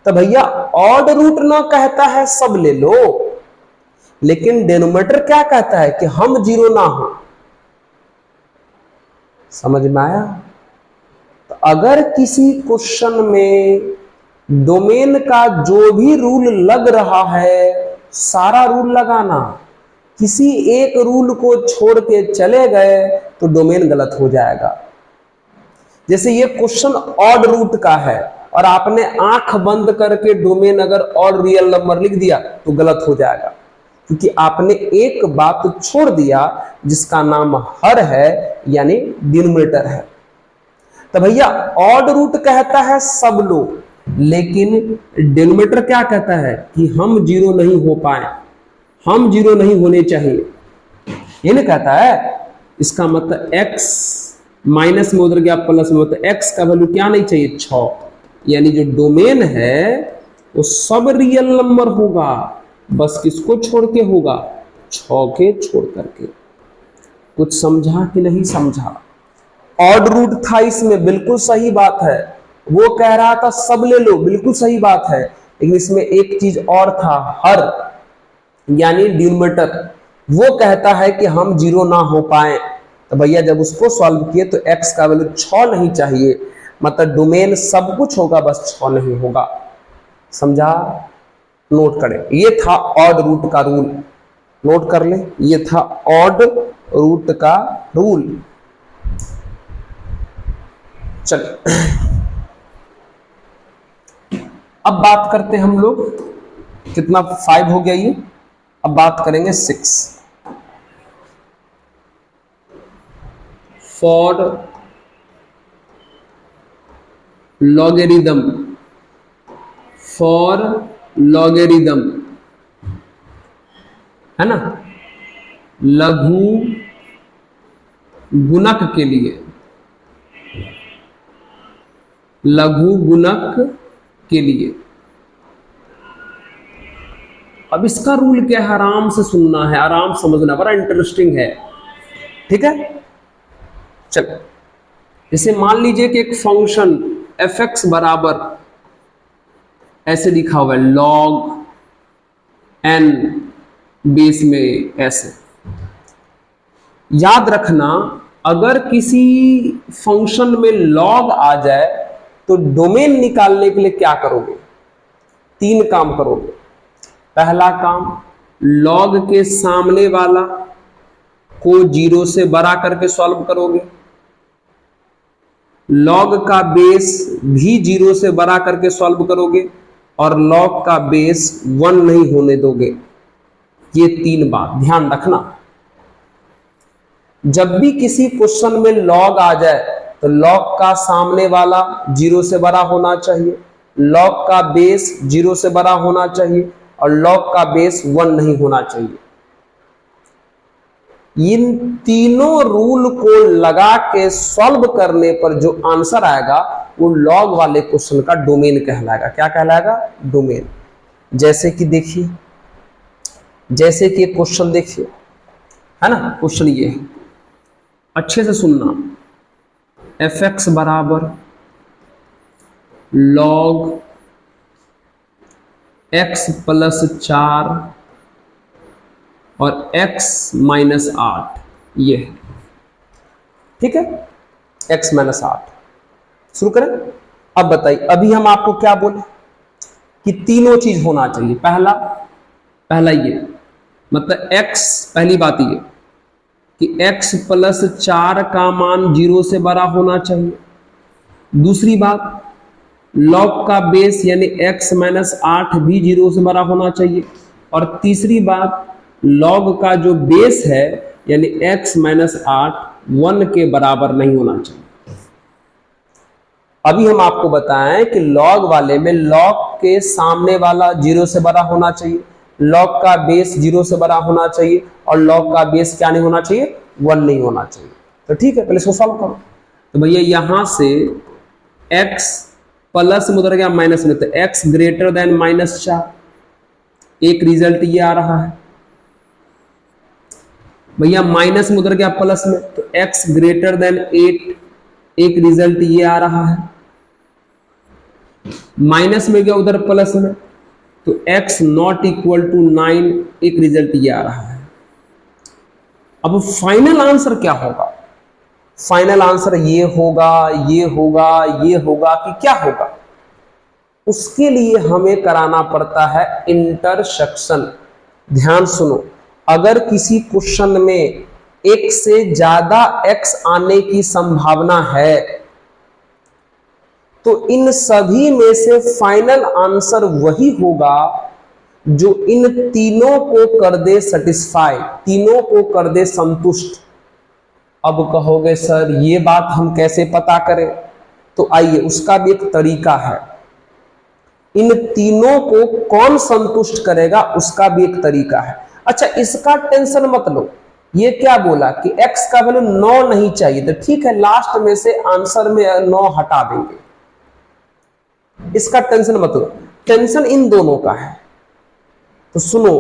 तो भैया ऑड रूट ना कहता है सब ले लो, लेकिन डिनोमिनेटर क्या कहता है कि हम जीरो ना हो। समझ में आया? तो अगर किसी क्वेश्चन में डोमेन का जो भी रूल लग रहा है सारा रूल लगाना, किसी एक रूल को छोड़ के चले गए तो डोमेन गलत हो जाएगा। जैसे ये क्वेश्चन ऑड रूट का है और आपने आंख बंद करके डोमेन अगर ऑड रियल नंबर लिख दिया तो गलत हो जाएगा, क्योंकि आपने एक बात छोड़ दिया जिसका नाम हर है, यानी डिनोमिनेटर है। तो भैया ऑड रूट कहता है सब लो, लेकिन डिनोमिनेटर क्या कहता है कि हम जीरो नहीं हो पाए, हम जीरो नहीं होने चाहिए, ये नहीं कहता है। इसका मतलब x माइनस में उधर गया प्लस में, मतलब x का वैल्यू क्या नहीं चाहिए? 6। यानी जो डोमेन है वो सब रियल नंबर होगा, बस किसको छोड़ के होगा? 6 के छोड़ करके। कुछ समझा कि नहीं समझा? ऑड रूट था इसमें, बिल्कुल सही बात है। वो कह रहा था सब ले लो, बिल्कुल सही बात है, लेकिन इसमें एक चीज और था, हर यानी डिनोमिनेटर। वो कहता है कि हम जीरो ना हो पाए। तो भैया जब उसको सॉल्व किए तो x का वैल्यू 6 नहीं चाहिए, मतलब डोमेन सब कुछ होगा बस 6 नहीं होगा। समझा? नोट करें, ये था ऑड रूट का रूल, नोट कर ले, ये था ऑड रूट का रूल। चलिए अब बात करते हैं हम लोग, कितना 5 हो गया ये, अब बात करेंगे 6। फॉर लॉगरिदम, फॉर लॉगरिदम है ना, लघु गुणक के लिए, लघु गुणक के लिए। अब इसका रूल क्या है? आराम से सुनना है, आराम समझना, बड़ा इंटरेस्टिंग है। ठीक है, चलो जैसे मान लीजिए कि एक फंक्शन fx बराबर ऐसे लिखा हुआ है log n बेस में ऐसे। याद रखना अगर किसी फंक्शन में log आ जाए तो डोमेन निकालने के लिए क्या करोगे? 3 काम करोगे। पहला काम, log के सामने वाला को 0 से बड़ा करके सॉल्व करोगे, log का बेस भी 0 से बड़ा करके सॉल्व करोगे, और log का बेस 1 नहीं होने दोगे। ये 3 बात ध्यान रखना। जब भी किसी क्वेश्चन में log आ जाए तो log का सामने वाला 0 से बड़ा होना चाहिए, log का बेस 0 से बड़ा होना चाहिए, और log का बेस 1 नहीं होना चाहिए। इन तीनों रूल को लगा के सॉल्व करने पर जो आंसर आएगा वो log वाले क्वेश्चन का डोमेन कहलाएगा। क्या कहलाएगा? डोमेन। जैसे कि देखिए, जैसे कि क्वेश्चन देखिए, है ना, क्वेश्चन ये है, अच्छे से सुनना। fx बराबर log x प्लस 4 और x माइनस 8, ये है, ठीक है, x माइनस 8। शुरू करें। अब बताइए, अभी हम आपको क्या बोले कि तीनों चीज होना चाहिए। पहला ये मतलब x, पहली बात ये कि x प्लस 4 का मान 0 से बड़ा होना चाहिए। दूसरी बात, लॉग का बेस यानी x माइनस 8 भी 0 से बड़ा होना चाहिए। और तीसरी बात, लॉग का जो बेस है यानी x माइनस 8 1 के बराबर नहीं होना चाहिए। अभी हम आपको बताएं कि लॉग वाले में लॉग के सामने वाला 0 से बड़ा होना चाहिए, लॉग का बेस 0 से बड़ा होना चाहिए, और लॉग का बेस क्या नहीं होना चाहिए, 1 नहीं होना चाहिए। तो ठीक है, पहले इसको सॉल्व करो। तो भैया यहां से x प्लस में उधर गया माइनस में, तो x ग्रेटर देन माइनस 4, एक रिजल्ट ये आ रहा है। भैया माइनस में उधर गया प्लस में, तो x ग्रेटर देन 8, एक रिजल्ट ये आ रहा है। माइनस में गया उधर प्लस में, तो x नॉट इक्वल टू 9, एक रिजल्ट ये आ रहा है। अब फाइनल आंसर क्या होगा? फाइनल आंसर ये होगा, ये होगा, ये होगा कि क्या होगा? उसके लिए हमें कराना पड़ता है इंटरसेक्शन। ध्यान सुनो, अगर किसी क्वेश्चन में एक से ज्यादा x आने की संभावना है तो इन सभी में से फाइनल आंसर वही होगा जो इन तीनों को कर दे सेटिस्फाई, तीनों को कर दे संतुष्ट। अब कहोगे सर ये बात हम कैसे पता करें? तो आइए, उसका भी एक तरीका है। इन तीनों को कौन संतुष्ट करेगा उसका भी एक तरीका है। अच्छा, इसका टेंशन मत लो। ये क्या बोला कि x का वैल्यू 9 नहीं चाहिए, तो ठीक है, लास्ट में से आंसर में 9 हटा देंगे, इसका टेंशन मत लो। टेंशन इन दोनों का है। तो सुनो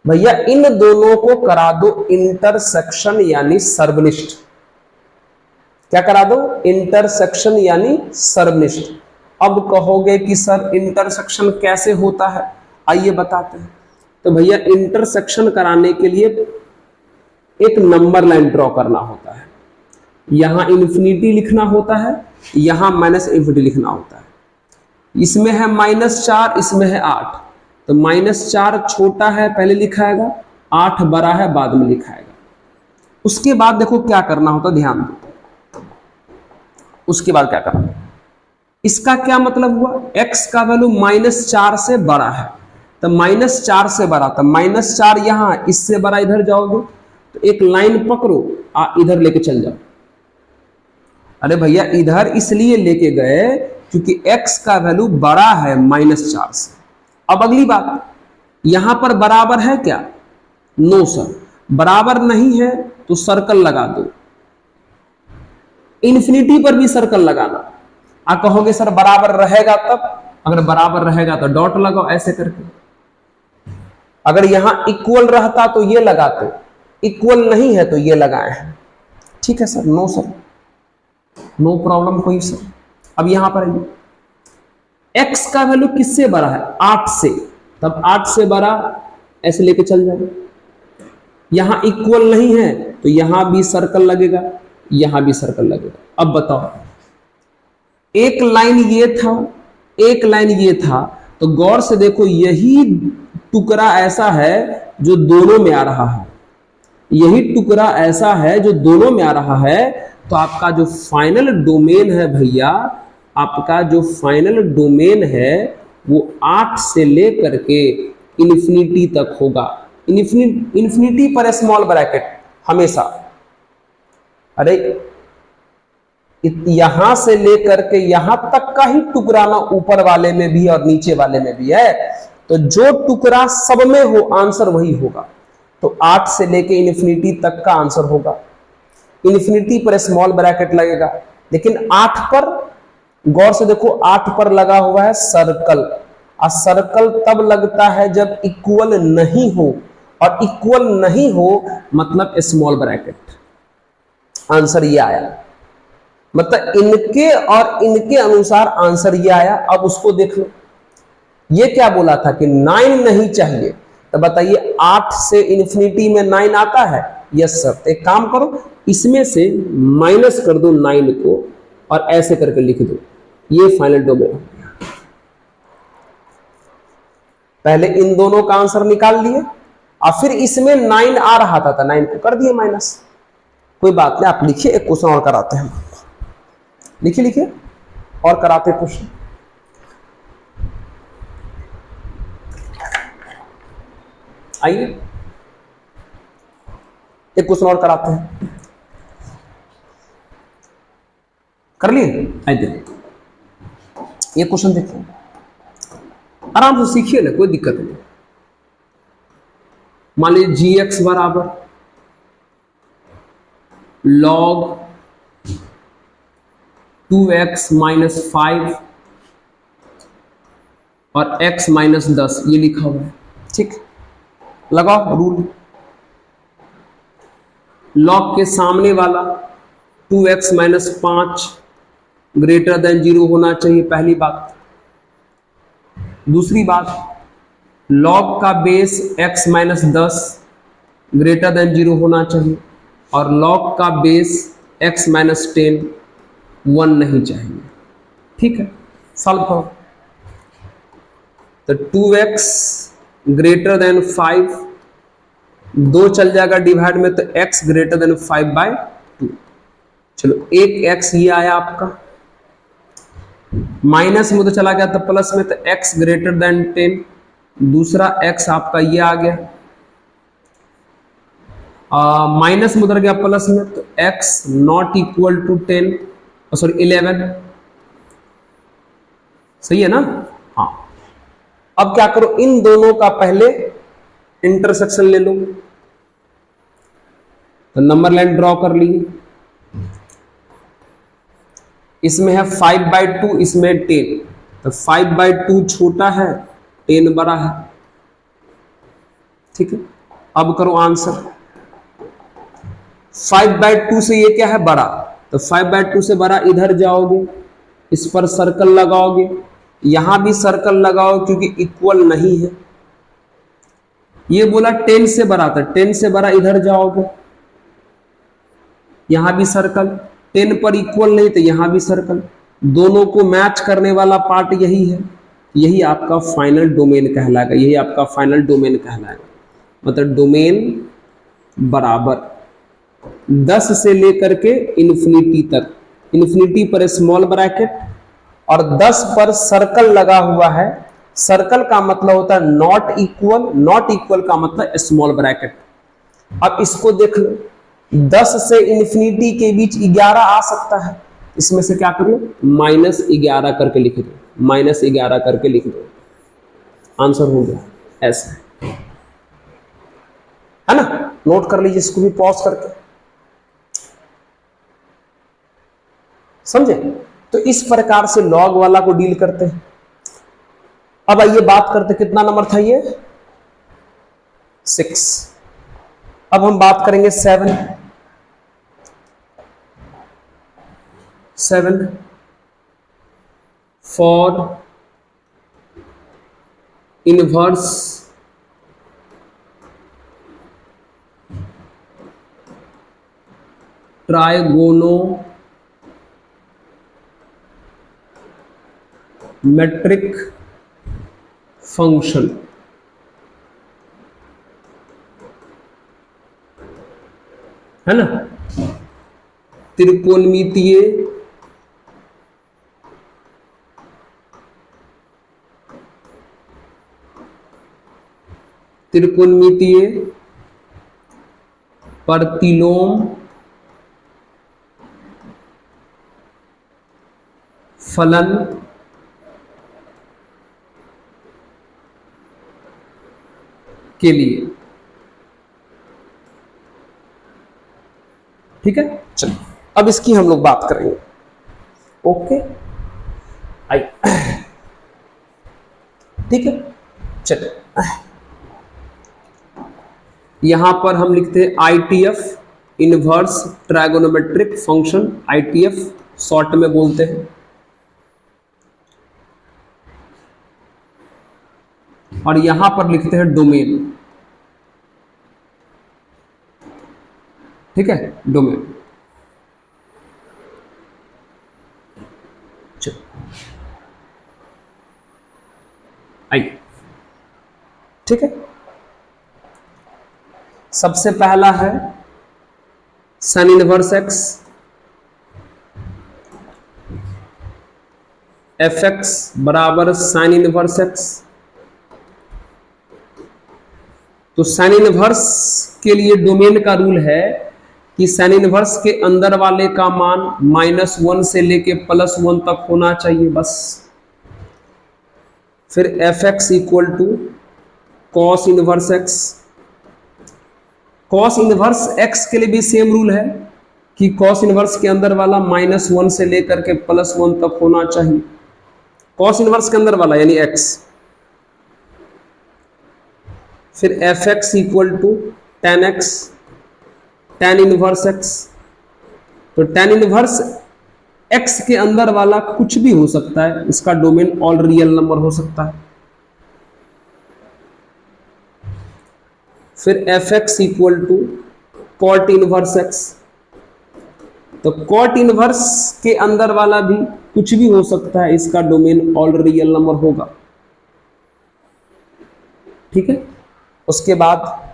भैया, इन दोनों को करा दो इंटरसेक्शन यानी सर्वनिष्ठ। क्या करा दो? इंटरसेक्शन यानी सर्वनिष्ठ। अब कहोगे कि सर इंटरसेक्शन कैसे होता है, आइए बताते हैं। तो भैया इंटरसेक्शन कराने के लिए एक नंबर लाइन ड्रॉ करना होता है। यहां इन्फिनिटी लिखना होता है, यहां माइनस इन्फिनिटी लिखना होता है। इसमें है -4, इसमें है 8, तो -4 छोटा है पहले लिखाएगा, 8 बड़ा है बाद में लिखाएगा। उसके बाद देखो क्या करना होता, ध्यान दो। उसके बाद क्या करना, इसका क्या मतलब हुआ? x का वैल्यू -4 से बड़ा है, तो -4 से बड़ा, तो -4 यहां, इससे बड़ा इधर जाओगे तो एक लाइन पकड़ो, इधर लेके चल जाओ। अरे भैया इधर इसलिए लेके गए क्योंकि x का वैल्यू बड़ा है -4 से। अब अगली बात, यहां पर बराबर है क्या? नो सर, बराबर नहीं है तो सर्कल लगा दो। इन्फिनिटी पर भी सर्कल लगाना। कहोगे सर बराबर रहेगा तब, अगर बराबर रहेगा तो डॉट लगाओ ऐसे करके। अगर यहां इक्वल रहता तो ये लगाते, इक्वल नहीं है तो ये लगाए हैं। ठीक है sir, no sir, no problem कोई सर। अब यहां पर x का वैल्यू किससे बड़ा है? 8 से, तब 8 से बड़ा ऐसे लेके चल जाए। यहां इक्वल नहीं है तो यहां भी सर्कल लगेगा, यहां भी सर्कल लगेगा। अब बताओ, एक लाइन ये था, एक लाइन ये था, तो गौर से देखो, यही टुकड़ा ऐसा है जो दोनों में आ रहा है, यही टुकड़ा ऐसा है जो दोनों में आ रहा है। तो आपका जो फाइनल डोमेन है भैया, आपका जो फाइनल डोमेन है वो 8 से लेकर के इन्फिनिटी तक होगा। इन्फिनिटी पर स्मॉल ब्रैकेट हमेशा। अरे यहां से लेकर के यहां तक का ही टुकड़ा ना ऊपर वाले में भी और नीचे वाले में भी है, तो जो टुकड़ा सब में हो आंसर वही होगा। तो 8 से लेके इन्फिनिटी तक का आंसर होगा। इन्फिनिटी पर स्मॉल ब्रैकेट लगेगा, लेकिन 8 पर गौर से देखो, 8 पर लगा हुआ है सर्कल। और सर्कल तब लगता है जब इक्वल नहीं हो, और इक्वल नहीं हो मतलब स्मॉल ब्रैकेट। आंसर ये आया, मतलब इनके और इनके अनुसार आंसर ये आया। अब उसको देख लो, ये क्या बोला था कि 9 नहीं चाहिए, तो बताइए 8 से इन्फिनिटी में 9 आता है? Yes sir. तो एक काम करो, इसमें से माइनस कर दो 9 को और ऐसे करके लिख दो, ये फाइनल डोमेन। पहले इन दोनों का आंसर निकाल लिए और फिर इसमें 9 आ रहा था, 9 को कर दिए माइनस। कोई बात नहीं, आप लिखिए, एक क्वेश्चन और कराते हैं। लिखिए लिखिए और कराते क्वेश्चन। आइए एक क्वेश्चन और कराते हैं। कर लिए? आइए ये क्वेश्चन देखिए, आराम से सीखिए ना, कोई दिक्कत नहीं। मान लीजिए gx बराबर log 2x माइनस 5 और x माइनस 10 ये लिखा हुआ है, ठीक। लगाओ रूल। log के सामने वाला 2x माइनस 5 ग्रेटर देन 0 होना चाहिए, पहली बात। दूसरी बात, log का base x minus 10 greater than 0 होना चाहिए और log का बेस x माइनस 10 1 नहीं चाहिए, ठीक है। सॉल्व करो तो 2x ग्रेटर देन 5, 2 चल जाएगा डिवाइड में, तो x ग्रेटर देन 5/2। चलो एक x ये आया आपका, माइनस में तो चला गया तो प्लस में, तो x ग्रेटर देन 10, दूसरा x आपका ये आ गया, माइनस में उधर गया प्लस में, तो x not equal to 10, sorry 11। सही है ना? हाँ। अब क्या करो, इन दोनों का पहले इंटरसेक्शन ले लो, तो नंबर लाइन ड्रॉ कर लिए। इसमें है 5/2, इसमें 10, तो 5/2 छोटा है, 10 बड़ा है, ठीक है। अब करो आंसर। 5/2 से ये क्या है? बड़ा, तो 5/2 से बड़ा इधर जाओगे, इस पर सर्कल लगाओगे, यहां भी सर्कल लगाओ क्योंकि इक्वल नहीं है। ये बोला 10 से बड़ा, था 10 से बड़ा इधर जाओगे, यहां भी सर्कल, 10 पर इक्वल नहीं तो यहां भी सर्कल, दोनों को मैच करने वाला पार्ट यही है, यही आपका फाइनल डोमेन कहलाएगा, यही आपका फाइनल डोमेन कहलाएगा। मतलब डोमेन बराबर 10 से लेकर के इन्फिनिटी तक, इन्फिनिटी पर स्मॉल ब्रैकेट और 10 पर सर्कल लगा हुआ है। सर्कल का मतलब होता है नॉट इक्वल, नॉट इक्वल का मतलब स्मॉल ब्रैकेट। अब इसको देख लो, 10 से इन्फिनिटी के बीच 11 आ सकता है, इसमें से क्या करो -11 करके लिख दो, -11 करके लिख दो, आंसर हो गया। ऐसा है ना? नोट कर लीजिए इसको भी पॉज करके, समझे? तो इस प्रकार से लॉग वाला को डील करते हैं। अब आइए बात करते, कितना नंबर था ये? 6। अब हम बात करेंगे 7 फॉर इनवर्स ट्राइगोनोमेट्रिक फंक्शन। है ना? त्रिकोणमितीय प्रतिलोम फलन के लिए। ठीक है, चलो अब इसकी हम लोग बात करेंगे। ओके, आई, ठीक है, चलो यहां पर हम लिखते हैं ITF, inverse trigonometric function, ITF short में बोलते हैं। और यहां पर लिखते हैं डोमेन। ठीक है, डोमेन। आइए, ठीक है। सबसे पहला है sine inverse x, F x बराबर साइन इनवर्स एक्स। तो साइन इनवर्स के लिए डोमेन का रूल है कि साइन इनवर्स के अंदर वाले का मान -1 से लेके +1 तक होना चाहिए, बस। फिर f x equal to cos inverse x. Cos inverse x के लिए भी सेम रूल है कि कॉस इनवर्स के अंदर वाला -1 से लेकर के +1 तक होना चाहिए। कॉस इनवर्स के अंदर वाला यानी एक्स। फिर f x equal to tan x, tan inverse x. तो tan इनवर्स एक्स के अंदर वाला कुछ भी हो सकता है, इसका डोमेन ऑल रियल नंबर हो सकता है। फिर f x equal to cot inverse x. तो कॉट इनवर्स के अंदर वाला भी कुछ भी हो सकता है, इसका डोमेन ऑल रियल नंबर होगा। ठीक है, उसके बाद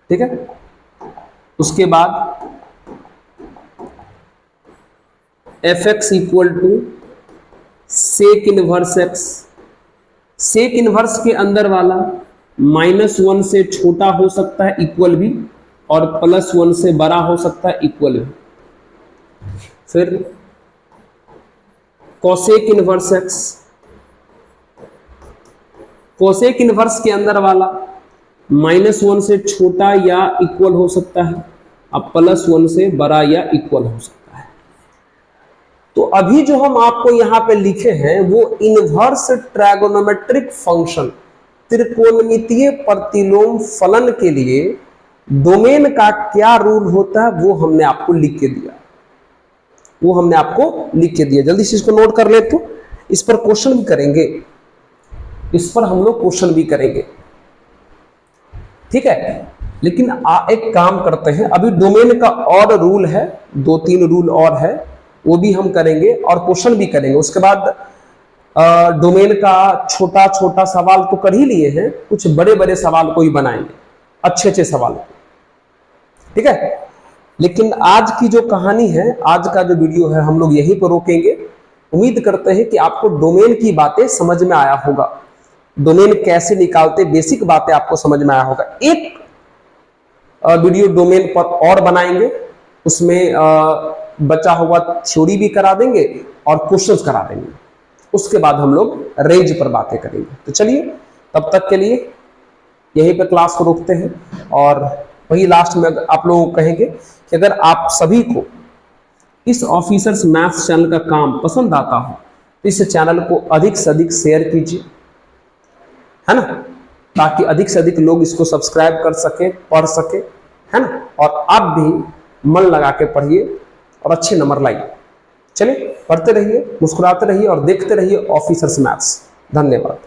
ठीक है, उसके बाद f x equal to sec inverse x. Sec inverse के अंदर वाला -1 से छोटा हो सकता है, इक्वल भी, और +1 से बड़ा हो सकता है, इक्वल भी। फिर cosec inverse x. Cosec inverse के अंदर वाला -1 से छोटा या इक्वल हो सकता है, अब +1 से बड़ा या इक्वल हो सकता है। तो अभी जो हम आपको यहां पे लिखे हैं वो इनवर्स ट्रायगोनोमेट्रिक फंक्शन, त्रिकोणमितीय प्रतिलोम फलन के लिए डोमेन का क्या रूल होता है वो हमने आपको लिख के दिया। जल्दी से इसको नोट कर ले। तो इस पर क्वेश्चन भी करेंगे, हम लोग क्वेश्चन भी करेंगे, ठीक है। लेकिन एक काम करते हैं, अभी डोमेन का और रूल है, 2-3 रूल और है, वो भी हम करेंगे और क्वेश्चन भी करेंगे। उसके बाद डोमेन का छोटा छोटा सवाल तो कर ही लिए हैं, कुछ बड़े बड़े सवाल को ही बनाएंगे, अच्छे सवाल, ठीक है। लेकिन आज की जो कहानी है, आज का जो वीडियो है, हम लोग यहीं पर रोकेंगे। उम्मीद करते हैं कि आपको डोमेन की बातें समझ में आया होगा, डोमेन कैसे निकालते, बेसिक बातें आपको समझ में आया होगा। एक वीडियो डोमेन पर और बनाएंगे, उसमें बचा हुआ थ्योरी भी करा देंगे और क्वेश्चंस करा देंगे। उसके बाद हम लोग रेंज पर बातें करेंगे। तो चलिए, तब तक के लिए यहीं पर क्लास को रोकते हैं और वही लास्ट में आप लोगों को कहेंगे कि अगर आप सभी को इस ऑफिसर्स मैथ्स चैनल का काम पसंद आता हो तो इस चैनल को अधिक से अधिक शेयर कीजिए, है ना, ताकि अधिक से अधिक लोग इसको सब्सक्राइब कर सके, पढ़ सके, है ना। और आप भी मन लगा के पढ़िए और अच्छे नंबर लाइए। चलिए, पढ़ते रहिए, मुस्कुराते रहिए और देखते रहिए ऑफिसर्स मैथ्स। धन्यवाद।